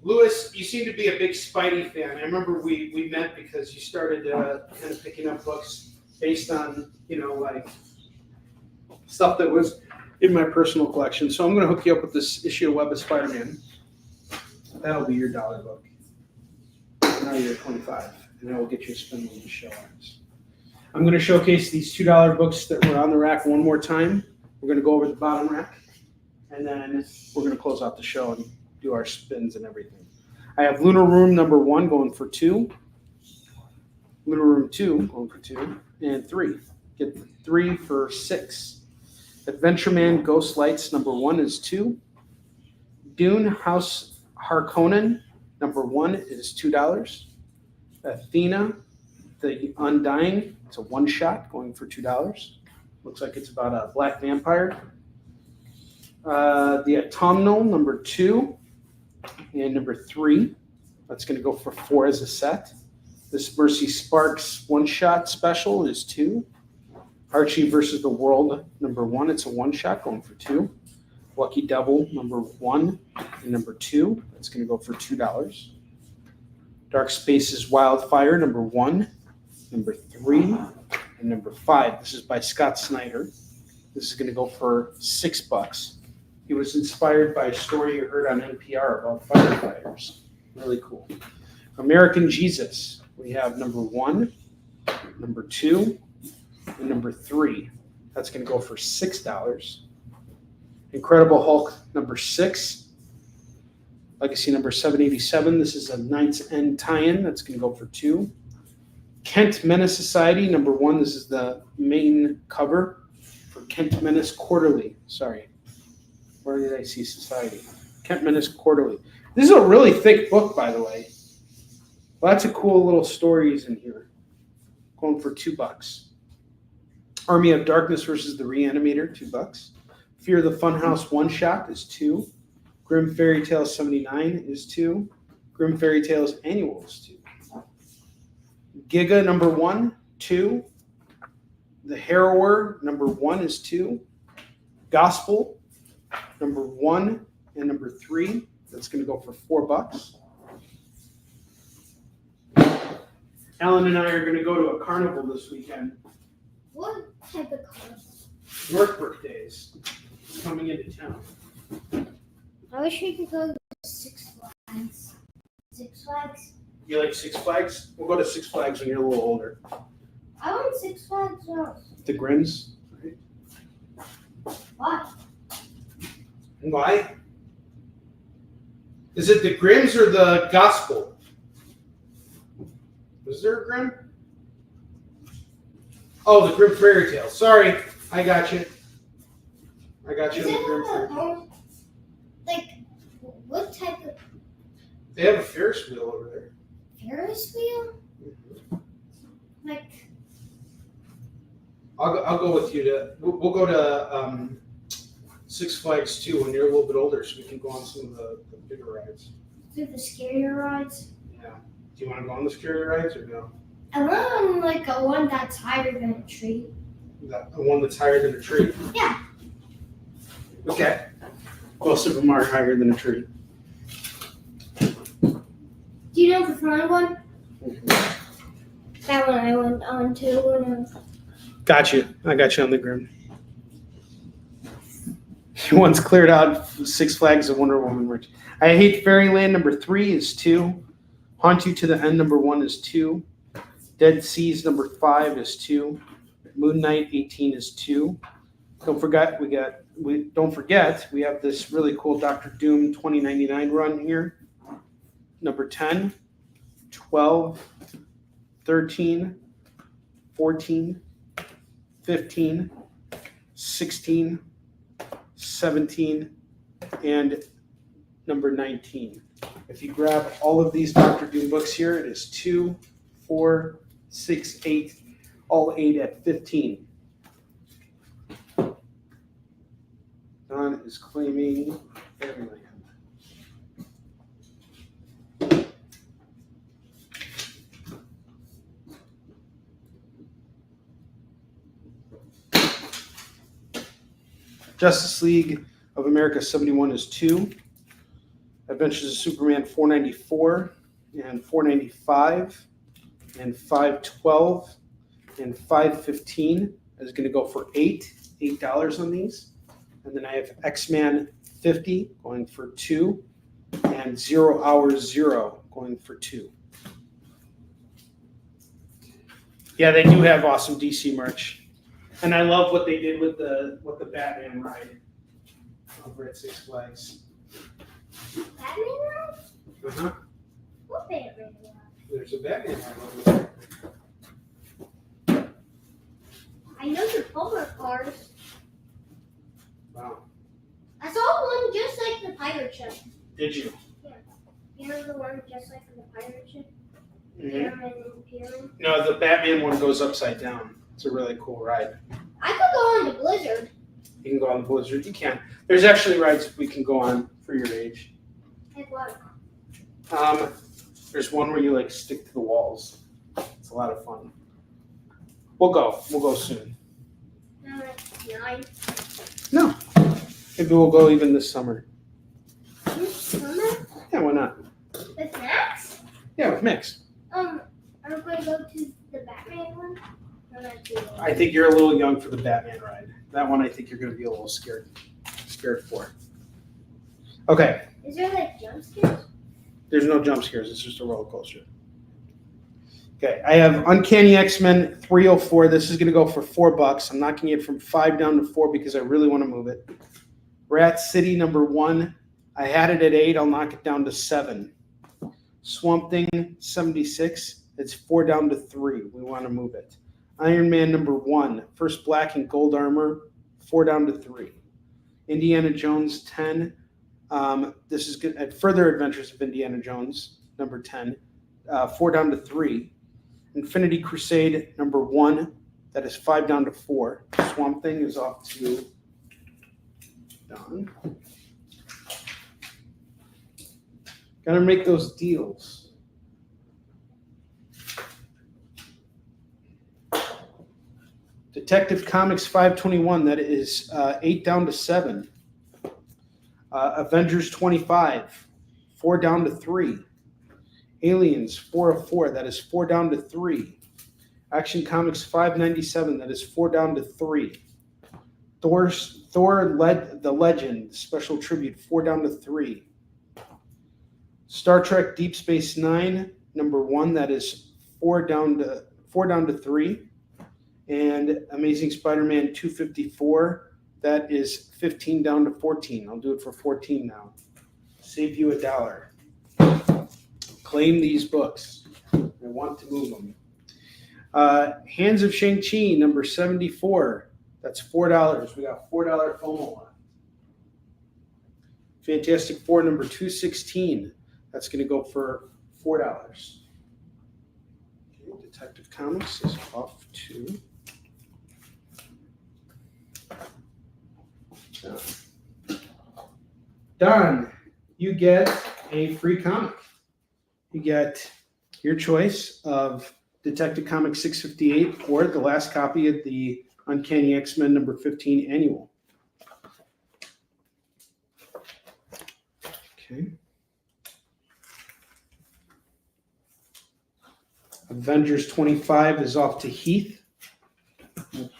Lewis, you seem to be a big Spidey fan. I remember we met because you started kind of picking up books based on, like stuff that was in my personal collection. So I'm going to hook you up with this issue of Web of Spider-Man. That'll be your $1 book. Now you're at 25, and I will get you a spin when the show ends. I'm going to showcase these $2 books that were on the rack one more time. We're going to go over the bottom rack. And then we're going to close out the show and do our spins and everything. I have Lunar Room number 1 going for $2. Lunar Room 2 going for $2. And 3. Get the 3 for $6. Adventure Man Ghost Lights number 1 is $2. Dune House Harkonnen number 1 is $2. Athena the Undying, it's a one-shot going for $2. Looks like it's about a black vampire. The Autumnal number 2 and number 3. That's going to go for $4 as a set. This Mercy Sparks one-shot special is $2. Archie versus the World number 1. It's a one-shot going for $2. Lucky Devil number 1 and number 2. That's going to go for $2. Dark Spaces Wildfire number 1, number 3, and number 5. This is by Scott Snyder. This is going to go for $6. He was inspired by a story you heard on NPR about firefighters. Really cool. American Jesus. We have number 1, number 2, and number 3. That's going to go for $6. Incredible Hulk number 6. Legacy number 787. This is a Knight's End tie-in. That's going to go for $2. Kent Menace Society number 1. This is the main cover for Kent Menace Quarterly. Sorry. Where did I see Society? Kent Menace Quarterly. This is a really thick book, by the way. Lots of cool little stories in here. Going for $2. Army of Darkness versus the Reanimator, $2. Fear the Funhouse One Shot is $2. Grim Fairy Tales 79 is $2. Grim Fairy Tales Annual is $2. Giga number 1, $2. The Harrower number 1 is $2. Gospel number 1 and number 3. That's going to go for $4. Alan and I are going to go to a carnival this weekend. What type of carnival? Northbrook Days. It's coming into town. I wish we could go to Six Flags. Six Flags? You like Six Flags? We'll go to Six Flags when you're a little older. I want Six Flags now. The Grims. Right? Why? Why? Is it the Grims or the Gospel? Was there a Grim? Oh, the Grim Fairy Tale. Sorry, I got you. I got you on the Grim Fairy Tale. Like, what type of They have a Ferris wheel over there. Ferris wheel? Mm-hmm. Like, I'll go with you to. We'll go to Six Flags too when you're a little bit older, so we can go on some of the bigger rides. do the scarier rides? Yeah. Do you want to go on the scary rides or no? I want on like a one that's higher than a tree. The one that's higher than a tree? Yeah. Okay. Most of them are higher than a tree. Do you know the front one? Mm-hmm. That one I went on to when I was... Got you. I got you on the Grim. Once cleared out Six Flags of Wonder Woman. Which I Hate Fairyland number 3 is 2. Haunt You to the End number 1 is 2. Dead Seas number 5 is 2. Moon Knight 18 is 2. Don't forget we have this really cool Doctor Doom 2099 run here. Number 10, 12, 13, 14, 15, 16, 17, and number 19. If you grab all of these Doctor Doom books here, it is 2, 4, 6, 8, all 8 at 15. Don is claiming Fairyland. Justice League of America 71 is 2. Adventures of Superman 494 and 495 and 512 and 515 is going to go for $8 on these. And then I have X-Man 50 going for 2 and 0 Hours 0 going for 2. Yeah, they do have awesome DC merch. And I love what they did with the Batman ride over at Six Flags. Batman ride? Uh-huh. What Batman ride? There's a Batman ride over there. I know the Homer cars. Wow. I saw one just like the pirate ship. Did you? Yeah. You know the one just like the pirate ship? Mm-hmm. Pyramid. No, the Batman one goes upside down. It's a really cool ride. I could go on the Blizzard. You can go on the Blizzard. You can. There's actually rides we can go on for your age. Like what? There's one where you like stick to the walls. It's a lot of fun. We'll go. We'll go soon. No, like 9. No. Maybe we'll go even this summer. This summer? Yeah, why not? With Max? Yeah, with Mix. Are we going to go to the Batman one? Or not too long? I think you're a little young for the Batman ride. That one I think you're going to be a little scared for. Okay. Is there like jump scares? There's no jump scares. It's just a roller coaster. Okay, I have Uncanny X-Men 304. This is going to go for $4. I'm knocking it from 5 down to 4 because I really want to move it. Rat City number 1. I had it at 8. I'll knock it down to 7. Swamp Thing 76. It's 4 down to 3. We want to move it. Iron Man number 1. First Black and Gold Armor. 4 down to 3. Indiana Jones 10. This is good at Further Adventures of Indiana Jones number 10. 4 down to 3. Infinity Crusade number 1. That is 5 down to 4. Swamp Thing is off to Don. Gotta make those deals. Detective Comics 521. That is 8 down to 7. Avengers 25. 4 down to 3. Aliens 404, that is 4 down to 3. Action Comics 597, that is 4 down to 3. Thor the Legend Special Tribute 4 down to 3. Star Trek Deep Space Nine number 1, that is 4 down to 3. And Amazing Spider-Man 254, that is 15 down to 14. I'll do it for 14 now. Save you $1. Claim these books. I want to move them. Hands of Shang-Chi, number 74. That's $4. We got $4 FOMO on. Fantastic Four, number 216. That's going to go for $4. Okay, Detective Comics is off to Don. You get a free comic. You get your choice of Detective Comics 658 or the last copy of the Uncanny X-Men number 15 annual. Okay. Avengers 25 is off to Heath.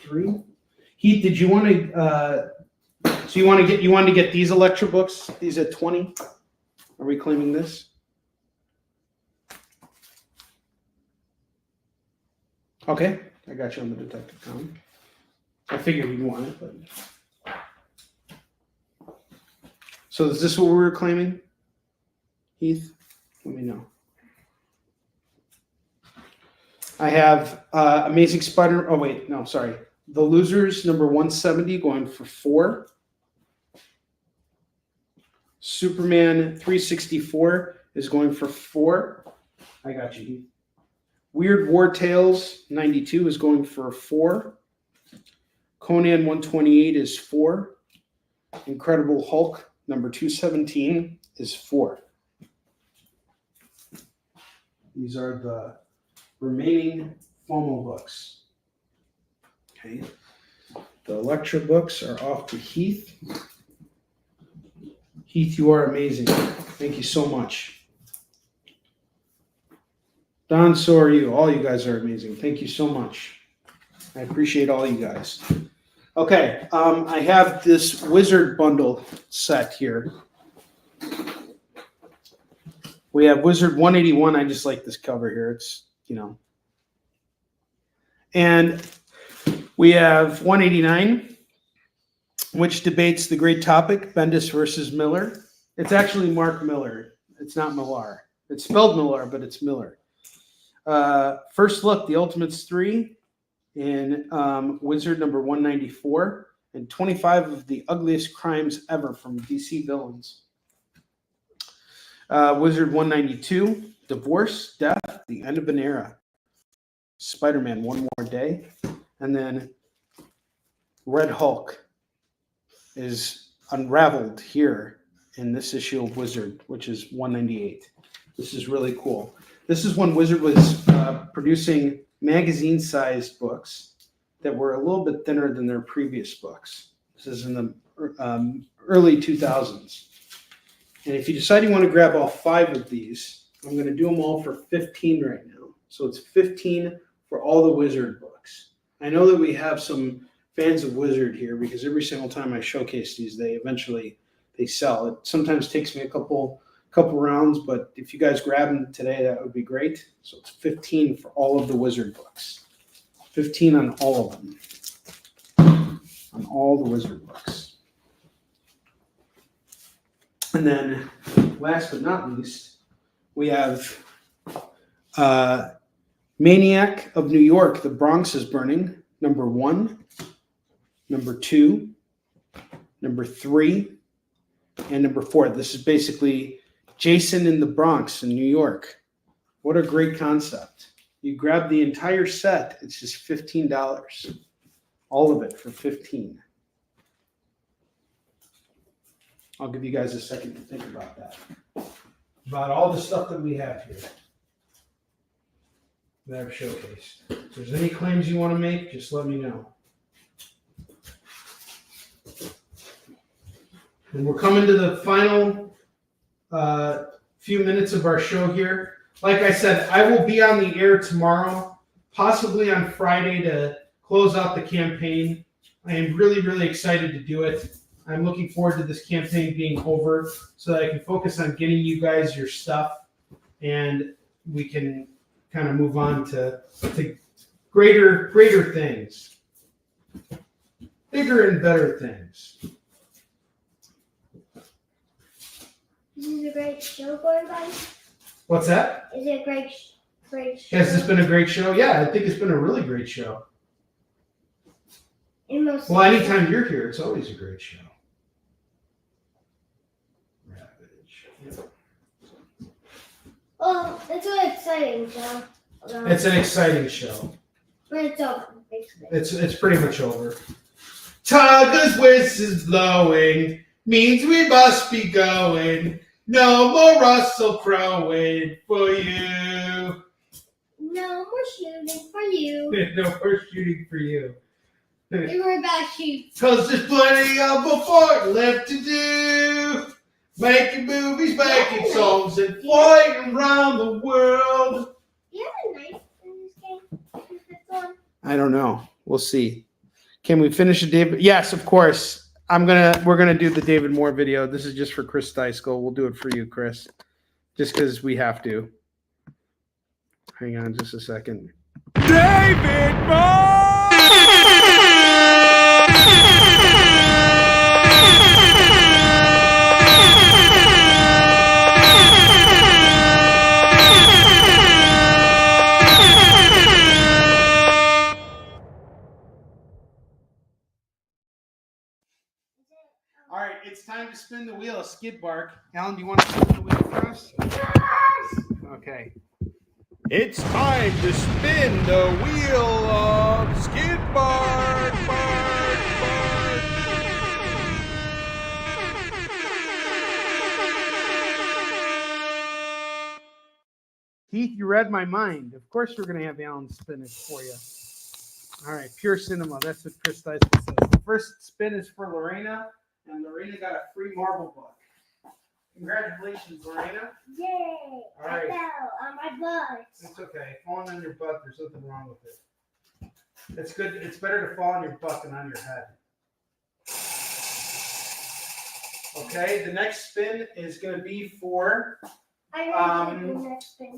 3. Heath, did you want to? So you wanted to get these Electra books? These at 20. Are we claiming this? Okay, I got you on the Detective Comic. I figured you'd want it, but. So is this what we were claiming, Heath? Let me know. I have Amazing Spider. Oh wait, no, sorry. The Losers number 170 going for 4. Superman 364 is going for 4. I got you, Heath. Weird War Tales 92 is going for 4. Conan 128 is 4. Incredible Hulk number 217 is 4. These are the remaining FOMO books. Okay. The Electra books are off to Heath. Heath, you are amazing. Thank you so much. Don, so are you. All you guys are amazing. Thank you so much. I appreciate all you guys. Okay, I have this Wizard bundle set here. We have Wizard 181. I just like this cover here. It's, you know. And we have 189, which debates the great topic, Bendis versus Miller. It's actually Mark Miller. It's not Millar. It's spelled Millar, but it's Miller. First Look, The Ultimates 3 in Wizard number 194, and 25 of the ugliest crimes ever from DC villains. Wizard 192, Divorce, Death, The End of an Era. Spider-Man, One More Day. And then Red Hulk is unraveled here in this issue of Wizard, which is 198. This is really cool. This is when Wizard was producing magazine-sized books that were a little bit thinner than their previous books. This is in the early 2000s. And if you decide you want to grab all 5 of these, I'm going to do them all for 15 right now. So it's 15 for all the Wizard books. I know that we have some fans of Wizard here because every single time I showcase these, they sell. It sometimes takes me a couple rounds, but if you guys grab them today, that would be great. So it's 15 for all of the Wizard books. 15 on all of them. On all the Wizard books. And then, last but not least, we have Maniac of New York, The Bronx is Burning, number 1, number 2, number 3, and number 4. This is basically Jason in the Bronx in New York. What a great concept. You grab the entire set, it's just $15. All of it for 15. I'll give you guys a second to think about that. About all the stuff that we have here that I've showcased. If there's any claims you want to make, just let me know. And we're coming to the final few minutes of our show here. Like I said, I will be on the air tomorrow, possibly on Friday to close out the campaign. I am really, really excited to do it. I'm looking forward to this campaign being over so that I can focus on getting you guys your stuff and we can kind of move on to greater things, bigger and better things. This is a great show going by. What's that? Is it a great show? Has this been a great show? Yeah, I think it's been a really great show. Well, anytime you're here, it's always a great show. Oh, it's an exciting show. It's an exciting show. But it's over, basically. It's pretty much over. Tiger's whistle's blowing, means we must be going. No more Russell crowing for you. No more shooting for you. No more shooting for you. We were about to shoot. Cause there's plenty of before left to do. Making movies, making songs, and flying around the world. Do you have a knife in this game? I don't know. We'll see. Can we finish a David? Yes, of course. We're gonna do the David Moore video. This is just for Chris Deiskell. We'll do it for you, Chris. Just because we have to. Hang on just a second. David Moore! All right, it's time to spin the wheel of Skid Bark. Alan, do you want to spin the wheel for us? Yes! Okay. It's time to spin the wheel of Skid Bark, bark, bark. Heath, you read my mind. Of course we're going to have Alan spin it for you. All right, pure cinema. That's what Chris Deiskell says. The first spin is for Lorena, and Lorena got a free Marvel book. Congratulations, Lorena. Yay! All right. I fell on my butt. It's okay. Falling on your butt, there's nothing wrong with it. It's good. It's better to fall on your butt than on your head. Okay, the next spin is going to be for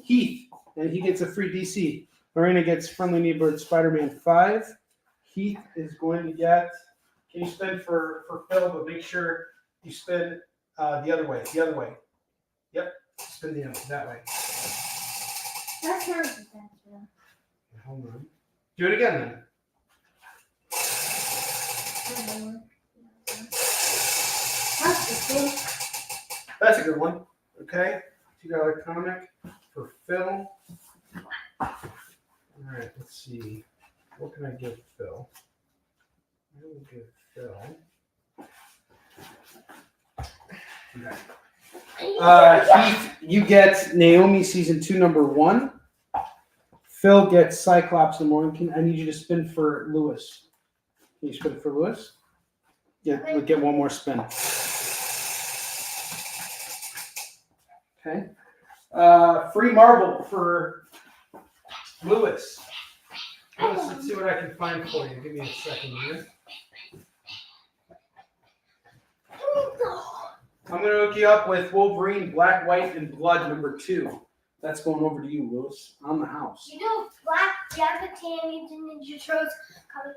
Heath, and he gets a free DC. Lorena gets Friendly Neighborhood Spider-Man 5. Heath is going to get, can you spin for Phil, but make sure you spin the other way. The other way. Yep, spin the other, that way. That's not the best. Hold on. Do it again then. That's a good one. Okay. $2 comic for Phil. All right, let's see. What can I give Phil? I will give Phil. Okay. Heath, you get Naomi season 2, number 1. Phil gets Cyclops number 1. I need you to spin for Lewis. Can you spin it for Lewis? Get one more spin. Okay. Free marble for Lewis. Let's see what I can find for you. Give me a second here. I'm going to hook you up with Wolverine, Black, White, and Blood #2. That's going over to you, Lewis, on the house. You know, Black, Jabba, Tammy, Ninja Turtles coming.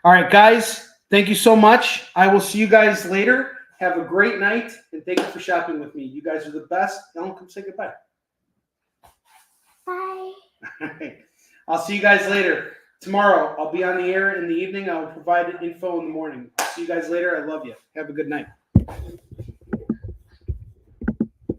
All right, guys. Thank you so much. I will see you guys later. Have a great night, and thank you for shopping with me. You guys are the best. Ellen, come say goodbye. Bye. I'll see you guys later. Tomorrow, I'll be on the air in the evening. I will provide info in the morning. I'll see you guys later. I love you. Have a good night.